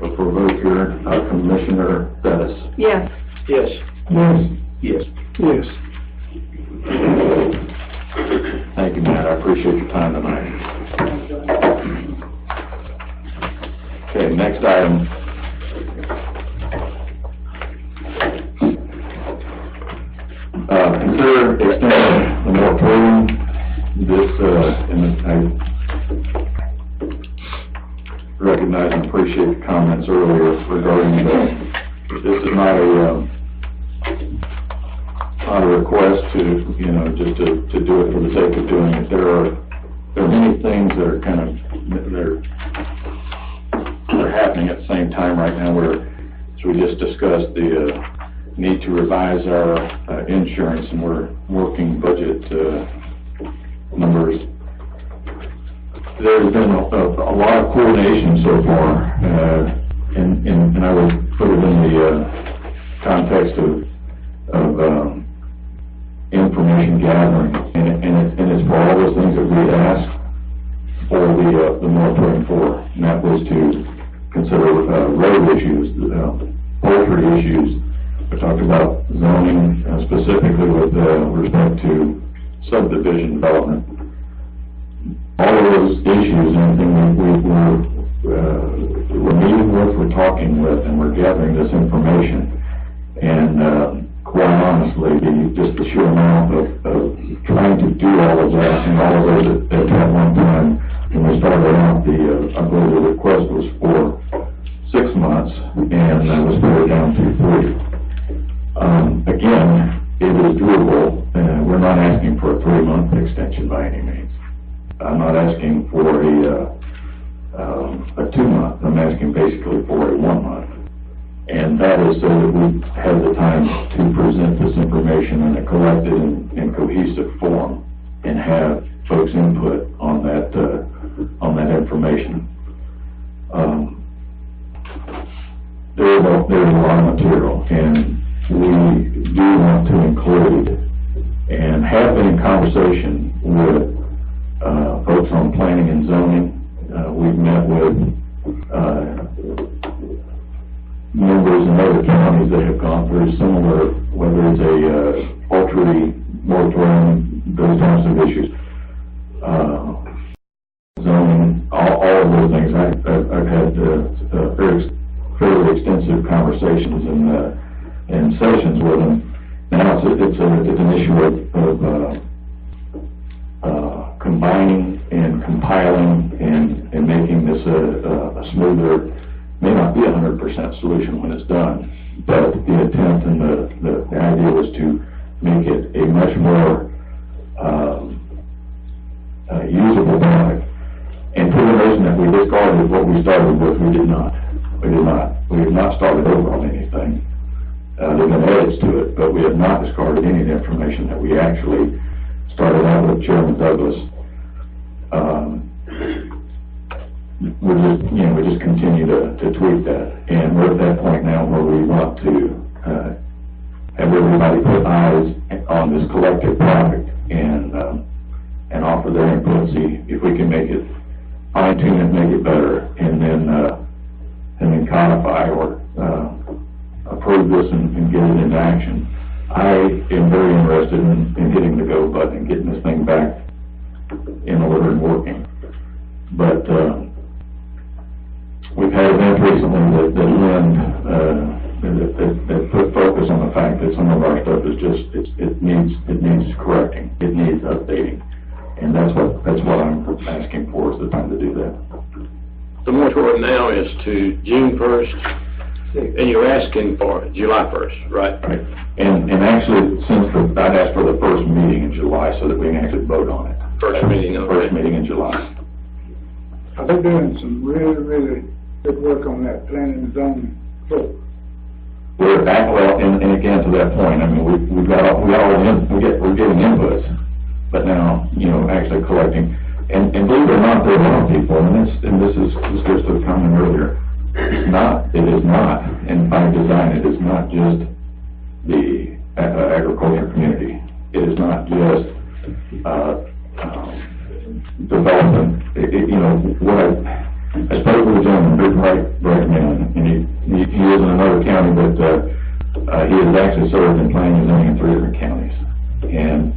Look for a vote here. Commissioner Bettis. Yes. Yes. Yes. Yes. Yes. Thank you, Matt. I appreciate your time tonight. Okay, next item. Consider extending the moratorium. And I recognize and appreciate the comments earlier regarding this is not a request to, just to do it for the sake of doing it. There are many things that are kind of, they're happening at the same time right now where, as we just discussed, the need to revise our insurance, and we're working budget numbers. There's been a lot of coordination so far, and I would put it in the context of information gathering, and it's for all those things that we asked for the moratorium for, and that was to consider road issues, poultry issues. We talked about zoning, specifically with respect to subdivision development. All of those issues, anything we're meeting with, we're talking with, and we're gathering this information. And quite honestly, just the sheer amount of trying to do all of that and all of those at one time, when we started out, I believe the request was for 6 months, and that was put down to 3. Again, it is doable, and we're not asking for a 3-month extension by any means. I'm not asking for a 2-month. I'm asking basically for a 1 month. And that is so that we have the time to present this information in a collected and cohesive form and have folks' input on that information. There's a lot of material, and we do want to include and have been in conversation with folks on planning and zoning. We've met with members in other counties that have gone through similar, whether it's a poultry moratorium, those types of issues, zoning, all of those things. I've had fairly extensive conversations and sessions with them. Now it's an issue of combining and compiling and making this a smoother. May not be 100% solution when it's done, but the intent and the idea was to make it a much more usable product. And for the reason that we discarded what we started with, we did not. We have not started over on anything. There have been edits to it, but we have not discarded any of the information that we actually started out with Chairman Douglas. We just continue to tweak that, and we're at that point now where we want to have everybody put eyes on this collective product and offer their input, see if we can make it, fine tune it, make it better, and modify or, approve this and get it into action, I am very interested in hitting the go button and getting this thing back in order and working. But, we've had events recently that put focus on the fact that some of our stuff is just, it needs correcting, it needs updating. And that's what I'm asking for, is the time to do that. The moratorium now is to June 1st, and you're asking for July 1st, right? Right. And actually, I'd asked for the first meeting in July so that we can actually vote on it. First meeting, okay. First meeting in July. Are they doing some really good work on that planning and zoning floor? We're and again, to that point, I mean, we're getting inputs, but now, actually collecting. And believe it or not, there are people, and this goes to the comment earlier, it is not, and by design, it is not just the agriculture community. It is not just, development. I spoke with a gentleman, big bright man, and he is in another county, but, he has actually served in planning and zoning in 3 different counties. And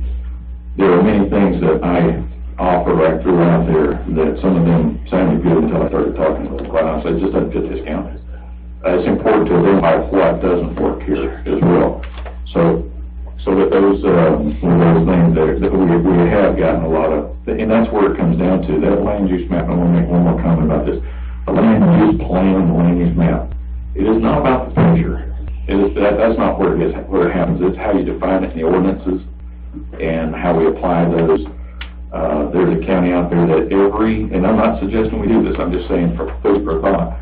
there are many things that I offer right through out there that some of them sounded good until I started talking with them. Quite honestly, it just doesn't fit this county. It's important to identify what doesn't work here as well. So that those things that we have gotten a lot of, and that's where it comes down to, that land use map. I want to make one more comment about this. The land use plan, the land use map, it is not about the picture. That's not where it happens. It's how you define it in the ordinances and how we apply those. There's a county out there that and I'm not suggesting we do this, I'm just saying for food for thought,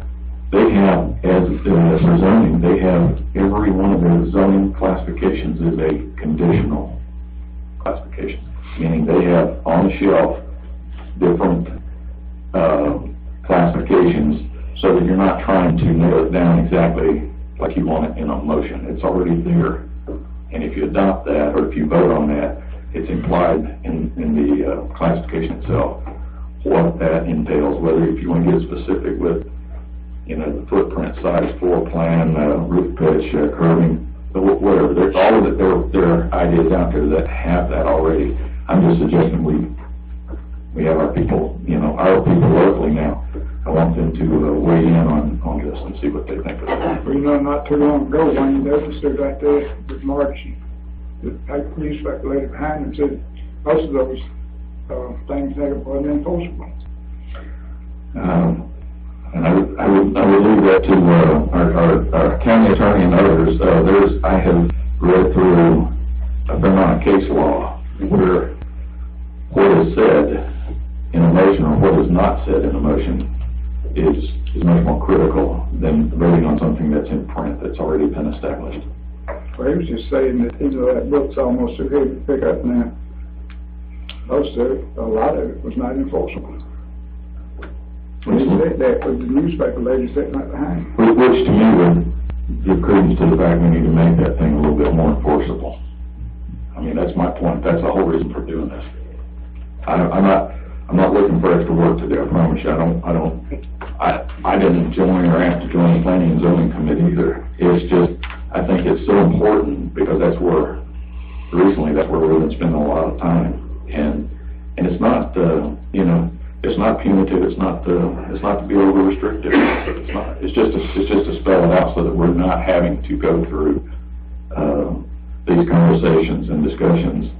they have, as for zoning, they have every one of their zoning classifications is a conditional classification, meaning they have on the shelf different classifications so that you're not trying to nail it down exactly like you want it in a motion. It's already there. And if you adopt that, or if you vote on that, it's implied in the classification itself, what that entails, whether if you want to get specific with, the footprint, size, floor plan, roof pitch, curbing, whatever. There's all of there are ideas out there that have that already. I'm just suggesting we have our people, our people locally now. I want them to weigh in on this and see what they think of it. Well, not too long ago, when you noticed it right there with March, the newspaper lady behind him said most of those things there wasn't enforceable. And I would leave that to our county attorney and others. I have read through a fair amount of case law where what is said in a motion or what is not said in a motion is much more critical than voting on something that's in print that's already been established. Well, he was just saying that, that book's almost too heavy to pick up now. Most of it, a lot of it was not enforceable. He said that with the newspaper lady sitting right behind him. Which to me would give credence to the fact we need to make that thing a little bit more enforceable. I mean, that's my point. That's the whole reason for doing this. I'm not looking for extra work to do, I promise you. I didn't join or have to join the planning and zoning committee either. It's just, I think it's so important because recently that's where we've been spending a lot of time. And it's not, it's not punitive, it's not to be over restrictive. It's just to spell it out so that we're not having to go through, these conversations and discussions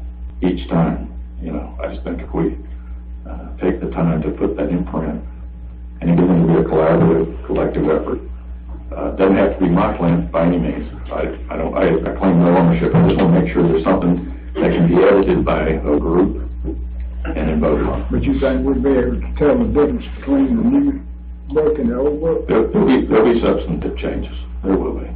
each time. I just think if we, take the time to put that in print, and it can be a collaborative, collective effort. Doesn't have to be my plan by any means. I claim no ownership. I just want to make sure there's something that can be edited by a group and then voted on. But you think we'd be able to tell the difference between the new book and the old book? There'll be substantive changes. There will be.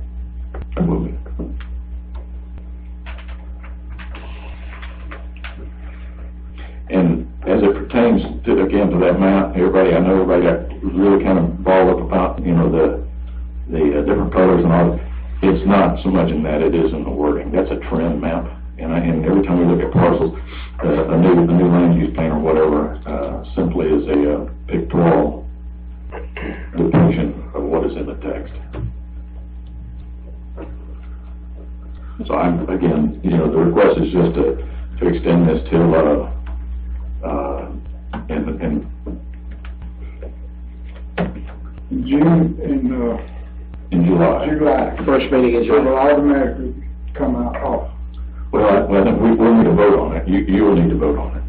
And as it pertains to that map, I know everybody got really kind of balled up about, the different colors and all. It's not so much in that, it is in the wording. That's a trend map. And every time we look at parcels, a new land use plan or whatever, simply is a pictorial depiction of what is in the text. So I'm, again, the request is just to extend this till, in July. First meeting in It will July. automatically come out off. Well, I think we'll need to vote on it. You will need to vote on it.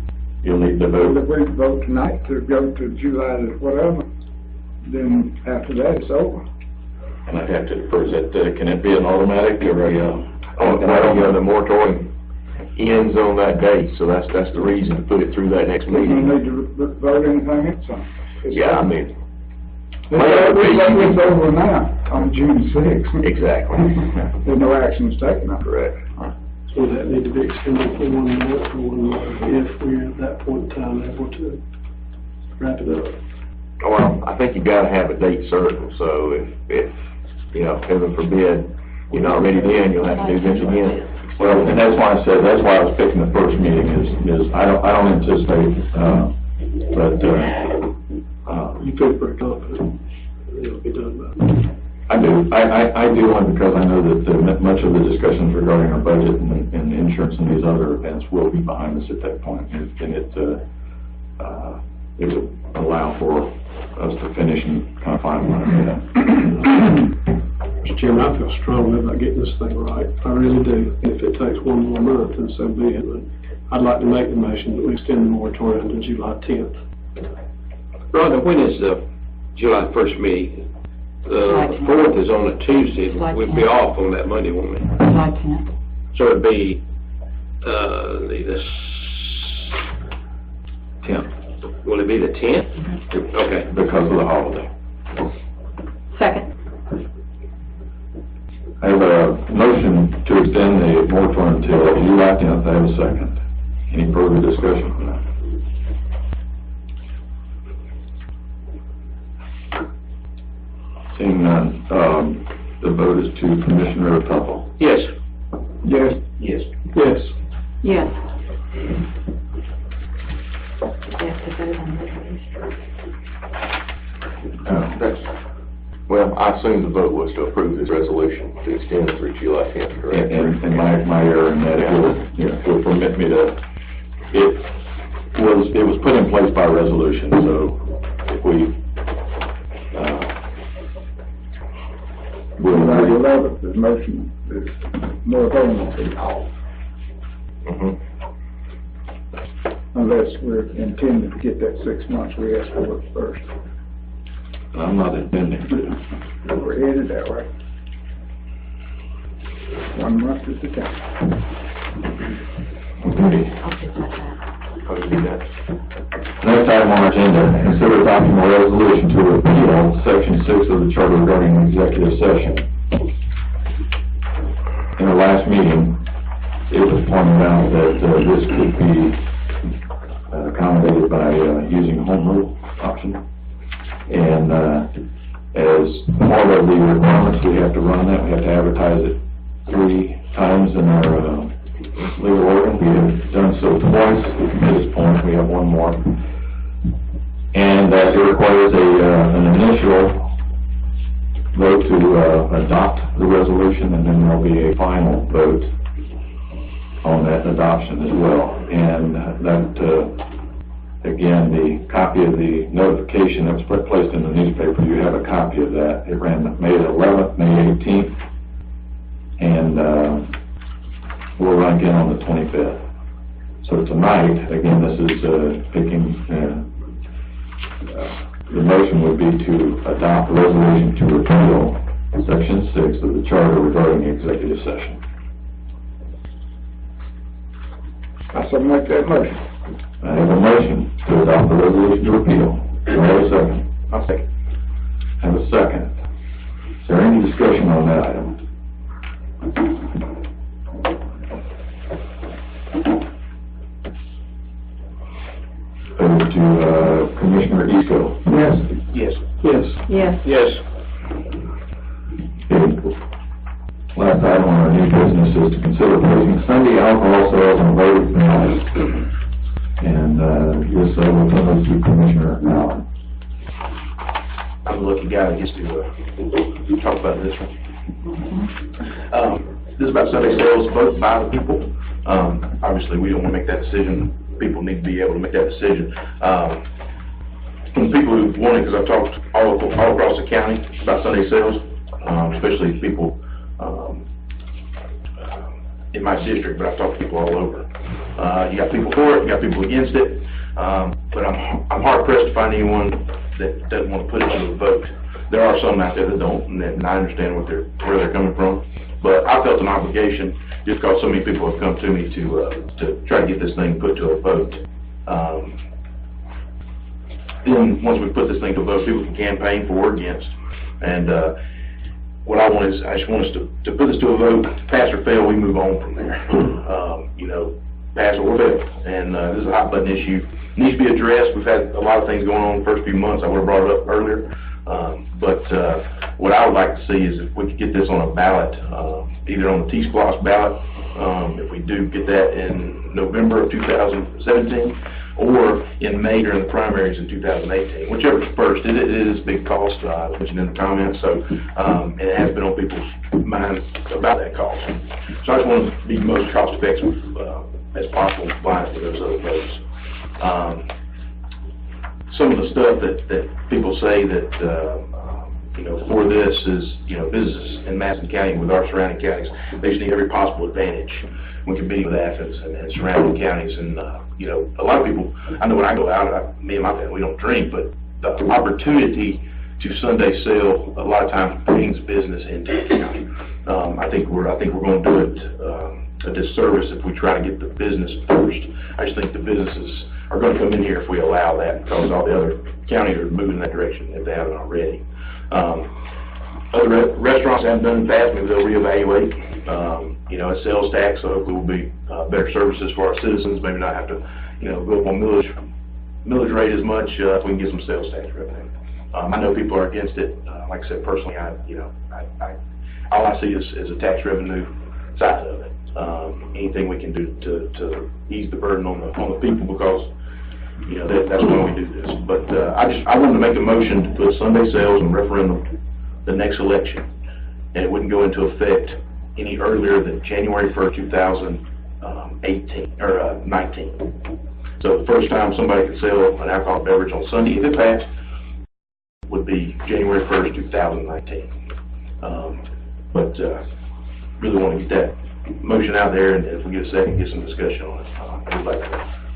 You'll need to vote. If we vote tonight to go to July to whatever, then after that it's over. And I'd have to, or is it, can it be an automatic or The moratorium ends on that date, so that's the reason to put it through that next We don't meeting. need to vote anything else on. Yeah, I mean, It's over now, on June 6th. exactly. There's no action taken on it. Correct. So would that need to be extended for 1 month or 1 year if we're at that point in time able to wrap it up? Well, I think you gotta have a date certain, so if, heaven forbid, you're not ready then, you'll have to do this again. Well, and that's why I was picking the first meeting is I don't anticipate, You feel pretty confident it'll be done by? I do. I do only because I know that much of the discussions regarding our budget and insurance and these other events will be behind us at that point. And it would allow for us to finish and kind of finalize that. Mr. Chairman, I feel strongly about getting this thing right. I really do. And if it takes 1 more month, then so be it. But I'd like to make the motion that we extend the moratorium to July 10th. Rhonda, when is the July 1st meeting? The 4th is on a Tuesday. We'll be off on that Monday, won't we? July 10th. So it'd be, the 10th, will it be the 10th? Okay. because of the holiday. Second. I have a motion to extend the moratorium until July 10th. I have a second. Any further discussion on that? Seeing none, the vote is to Commissioner Tupple. Yes. Yes. Yes. Yes. Yes. Well, I assume the vote was to approve this resolution to extend it through July 10th, correct? And my error in that, it will permit me to, it was put in place by resolution, so if we, July 11th, the motion is moratorium will be off. Mhm. Unless we're intending to get that 6 months we asked for first. I'm not intending to. We're headed that way. 1 month at a time. Okay. How do you do that? Next item on our agenda, consider adopting a resolution to repeal Section 6 of the Charter regarding executive session. In the last meeting, it was pointed out that this could be accommodated by using home rule option. And as part of the requirements, we have to run that. We have to advertise it 3 times in our legal organ. We have done so twice. At this point, we have 1 more. And it requires an initial vote to adopt the resolution, and then there'll be a final vote on that adoption as well. And that, again, the copy of the notification that was placed in the newspaper, you have a copy of that. It ran May 11th, May 18th, and will run again on the 25th. So tonight, again, this is picking, the motion would be to adopt a resolution to repeal Section 6 of the Charter regarding the executive session. I shall make that motion. I have a motion to adopt the resolution to repeal. Do I have a second? I'll second. I have a second. Is there any discussion on that item? Over to Commissioner Easko. Yes. Yes. Yes. Yes. Yes. Last item on our new business is to consider placing Sunday alcohol sales on voting ballots. And this will come to Commissioner Allen. I'm the lucky guy that gets to talk about this one. This is about Sunday sales, vote by the people. Obviously, we don't want to make that decision. People need to be able to make that decision. From people who want it, because I've talked all across the county about Sunday sales, especially people in my district, but I've talked to people all over. You got people for it, you got people against it, but I'm hard pressed to find anyone that doesn't want to put it to a vote. There are some out there that don't, and I understand where they're coming from. But I felt an obligation, just because so many people have come to me to try to get this thing put to a vote. Then once we put this thing to a vote, people can campaign for or against. And what I want is, I just want us to put this to a vote, pass or fail, we move on from there. Pass or fail. And this is a hot button issue. It needs to be addressed. We've had a lot of things going on the first few months. I would have brought it up earlier. But what I would like to see is if we could get this on a ballot, either on the T-SPLOST ballot, if we do get that in November of 2017, or in May during the primaries in 2018, whichever's first. It is a big cost, I mentioned in the comments, so, and it has been on people's minds about that cost. So I just want to be most cost effective as possible, applying to those other votes. Some of the stuff that people say that, for this is, businesses in Madison County with our surrounding counties, they just need every possible advantage when competing with Athens and surrounding counties. And, a lot of people, I know when I go out, me and my family, we don't drink, but the opportunity to Sunday sell a lot of times brings business into the county. I think we're going to do it a disservice if we try to get the business first. I just think the businesses are going to come in here if we allow that, because all the other counties are moving in that direction if they haven't already. Other restaurants haven't done it fast, maybe they'll reevaluate. A sales tax, so hopefully will be better services for our citizens, maybe not have to, go up on millage rate as much if we can get some sales tax revenue. I know people are against it. Like I said, personally, all I see is a tax revenue side of it. Anything we can do to ease the burden on the people, because that's why we do this. But I wanted to make a motion to put Sunday sales and referendum the next election, and it wouldn't go into effect any earlier than January 1st, 2018 or 19. So the first time somebody could sell an alcoholic beverage on Sunday, if it passed, would be January 1st, 2019. Really want to get that motion out there, and if we get a second, get some discussion on it. I'd like to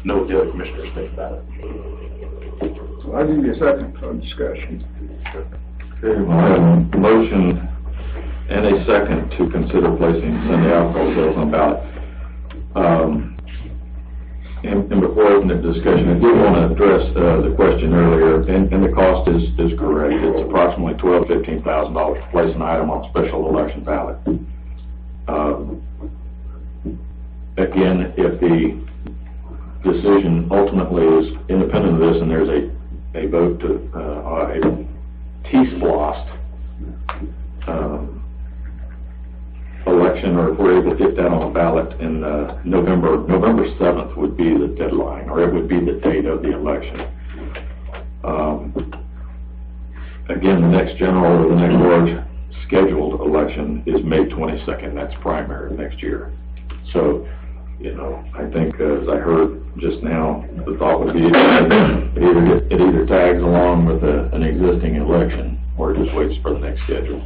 know what the other commissioners think about it. So I'll give you a second for discussion. Okay, we have a motion and a second to consider placing Sunday alcohol sales on ballot. And before I open the discussion, I did want to address the question earlier, and the cost is correct. It's approximately $12,000 to $15,000 to place an item on a special election ballot. Again, if the decision ultimately is independent of this, and there's a vote to a T-SPLOST election, or if we're able to get that on the ballot in November 7th would be the deadline, or it would be the date of the election. Again, the next general or the next large scheduled election is May 22nd. That's primary next year. So, I think as I heard just now, the thought would be it either tags along with an existing election, or just waits for the next schedule.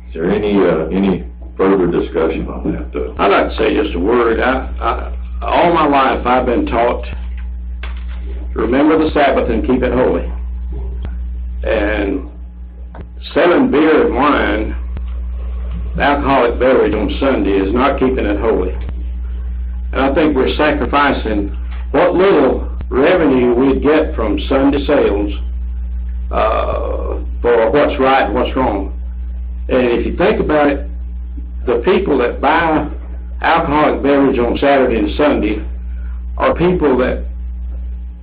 Is there any further discussion on that? I'd like to say just a word. All my life I've been taught to remember the Sabbath and keep it holy. And selling beer and wine, alcoholic beverage on Sunday, is not keeping it holy. And I think we're sacrificing what little revenue we'd get from Sunday sales for what's right and what's wrong. And if you think about it, the people that buy alcoholic beverage on Saturday and Sunday are people that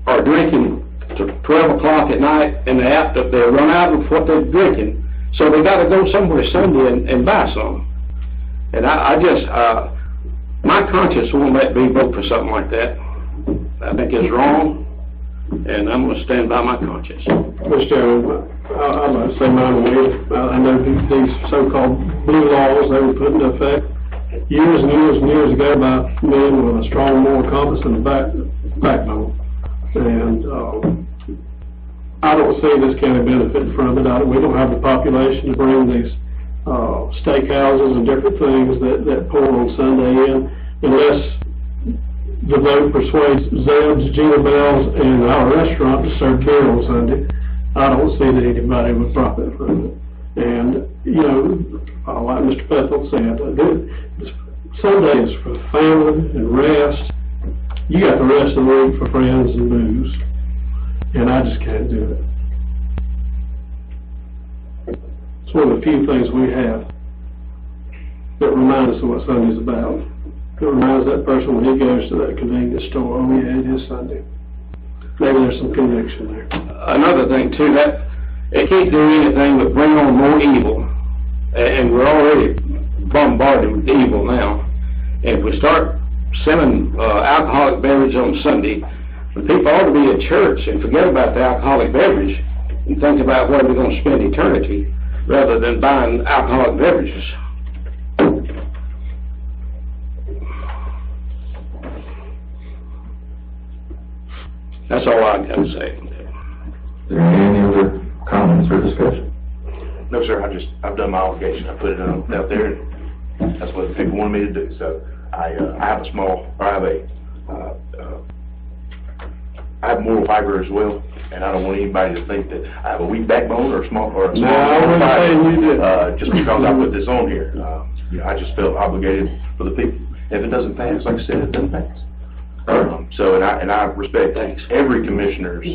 are drinking to 12 o'clock at night, and they run out of what they're drinking, so they got to go somewhere Sunday and buy some. And I just, my conscience won't let me vote for something like that. I think it's wrong. and I'm gonna stand by my conscience. Mr. Chairman, I'd like to say mine will. I know these so-called blue laws, they were put into effect years and years and years ago by men with a strong moral compass and a backbone. And, I don't see this county benefiting from it. We don't have the population to bring these, steakhouses and different things that pour on Sunday in, unless the vote persuades Zeb's, Gina Bell's, and our restaurant to serve beer on Sunday. I don't see that anybody would profit from it. And, you know, like Mr. Bethel said, Sunday is for family and rest. You got the rest of the week for friends and booze, and I just can't do it. It's one of the few things we have that remind us of what Sunday's about. It reminds that person when he goes to that convenience store, oh yeah, it is Sunday. Maybe there's some conviction there. Another thing too, that it can't do anything but bring on more evil, and we're already bombarded with evil now. And if we start selling alcoholic beverage on Sunday, the people ought to be at church and forget about the alcoholic beverage and think about where we're going to spend eternity rather than buying alcoholic beverages. That's all I got to say. Is there any other comments or discussion? No, sir, I've done my obligation. I put it out there, and that's what the people wanted me to do. So I have moral fiber as well, and I don't want anybody to think that I have a weak backbone or a small No, I wouldn't say you did. Just because I put this on here. You know, I just felt obligated for the people. If it doesn't pass, like I said, it doesn't pass. So, and I respect every commissioner's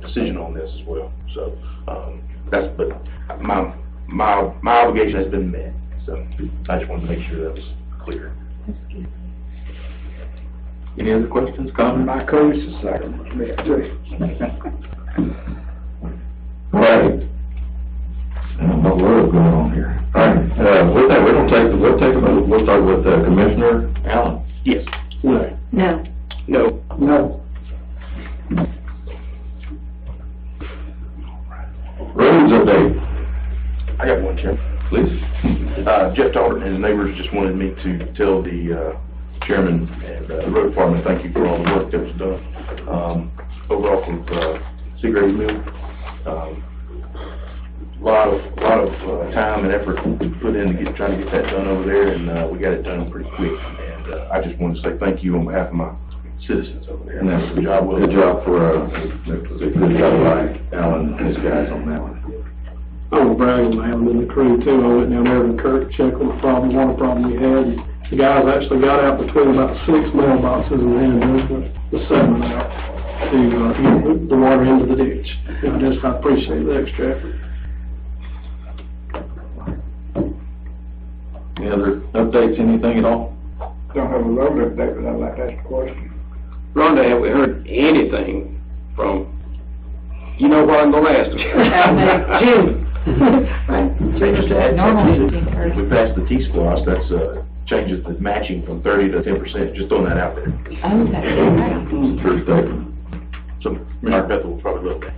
decision on this as well. So, but my obligation has been met. So, I just wanted to make sure that was clear. Any other questions, comments? My coach is second, me too. All right. I don't know what's going on here. All right, with that, we'll start with Commissioner Allen. Yes. No. No. No. No. Roads update. I got one, Chairman. Please. Jeff Talbert and his neighbors just wanted me to tell the chairman and the road department thank you for all the work that was done. Overall from Seagraves Mill, a lot of time and effort put in to trying to get that done over there, and we got it done pretty quick. And I just wanted to say thank you on behalf of my citizens over there. And that's good job. Good job for good job by Alan and his guys on that one. I want to brag on Alan and the crew too. I went down there with Kirk to check on the water problem we had. And the guys actually got out between about 6 mailboxes and then the 7 out to get the water into the ditch. And I appreciate the extra effort. Any other updates, anything at all? Don't have a road update, but I'd like to ask a question. Rhonda, have we heard anything from, you know what I'm going to ask? Jim. Just to add, Normally, we passed the T-Splosh, that's changes the matching from 30 to 10%, just throwing that out there. Oh, that's right. True statement. So, Commissioner Bethel will probably look. Yeah,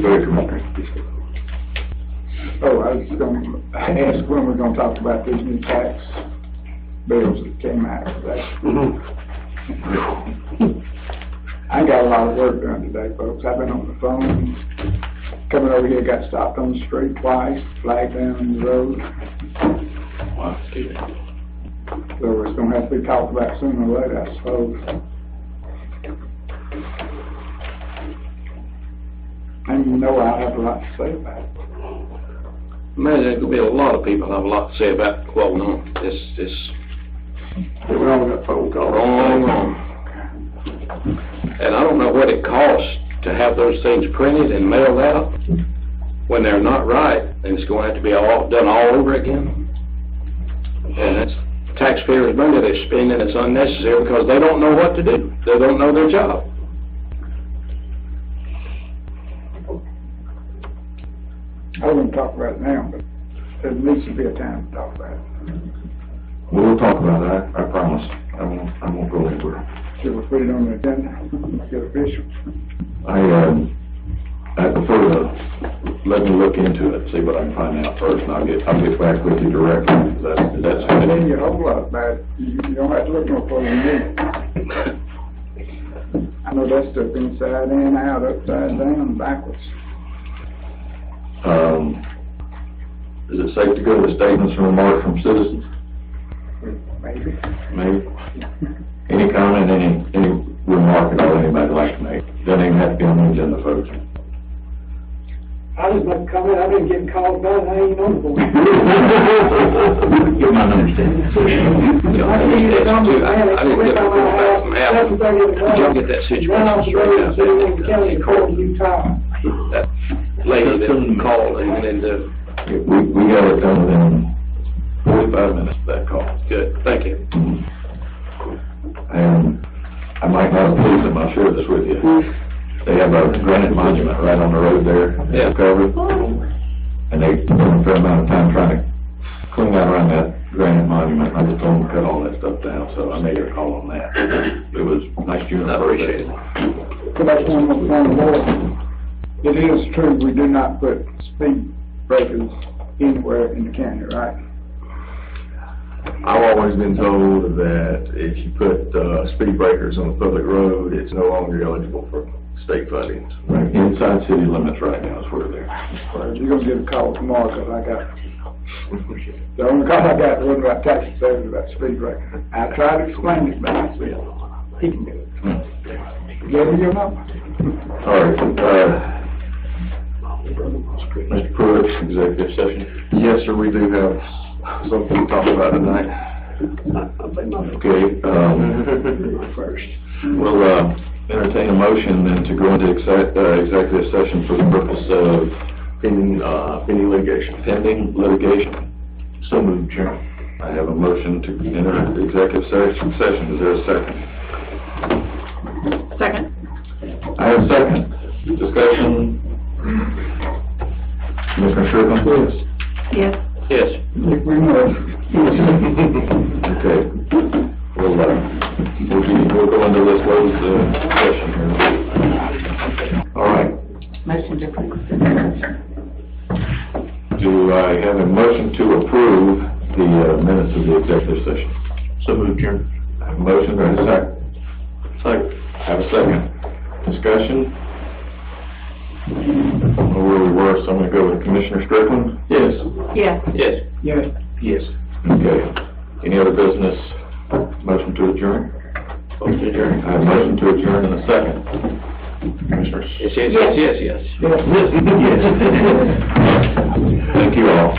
very Commissioner. Oh, I was going to ask when we're going to talk about these new tax bills that came out today. I got a lot of work done today, folks. I've been on the phone, coming over here, got stopped on the street twice, flagged down the road. Wow. So it's going to have to be talked about sooner or later, I suppose. And you know I have a lot to say about it. Man, there's going to be a lot of people have a lot to say about what's going on. We all got phone calls. Wrong. And I don't know what it costs to have those things printed and mailed out when they're not right, and it's going to have to be done all over again. And that's taxpayers' money they spend, and it's unnecessary because they don't know what to do. They don't know their job. I wouldn't talk about it now, but there needs to be a time to talk about it. We'll talk about that, I promise. I won't go anywhere. Should we put it on the agenda, make it official? I prefer to let me look into it, see what I can find out first, and I'll get back with you directly. That's I tell you a whole lot about it. You don't have to look no further than me. I know that stuff inside and out, upside down, backwards. Is it safe to go to statements and remarks from citizens? Maybe. Maybe. Any comment, any remark at all anybody like to make? Doesn't even have to be on the agenda, folks. I just make a comment, I've been getting called about it, I ain't on the board. You might understand. I didn't get the report back from Al. Y'all get that situation straight out there. That lady that called and We got it done within 45 minutes of that call. good, thank you. And I might not have pleased them, I'll share this with you. They have a granite monument right on the road there, Yeah. covered. And they spent a fair amount of time trying to clean out around that granite monument. I just told them to cut all that stuff down, so I made a call on that. It was nice June. I appreciate it. Go back to one more. It is true, we do not put speed breakers anywhere in the county, right? I've always been told that if you put, speed breakers on a public road, it's no longer eligible for state funding. Right, inside city limits right now is where they're. Well, you're gonna get a call tomorrow, cause I got, the only call I got wasn't about taxi service, about speed breaker. I tried to explain it, but I said, he can do it. Give me your number. All right, Mr. Pruitt, executive session. Yes, sir, we do have something to talk about tonight. Okay, First. we'll, entertain a motion then to go into executive session for the purpose of Pending litigation. pending litigation. So moved, Chairman. I have a motion to enter the executive session. Is there a second? Second. I have a second. Discussion. Commissioner Sherman? Yes. Yes. We must. Okay. We'll go into this closed session here. All right. Do I have a motion to approve the minutes of the executive session? So moved, Chairman. I have a motion, do I have a second? Second. I have a second. Discussion? I don't know where we were, so I'm gonna go with Commissioner Strickland. Yes. Yes. Yes. Yes. Yes. Okay. Any other business? Motion to adjourn? Motion to adjourn. I have a motion to adjourn in a second. Commissioners? Yes. Thank you all.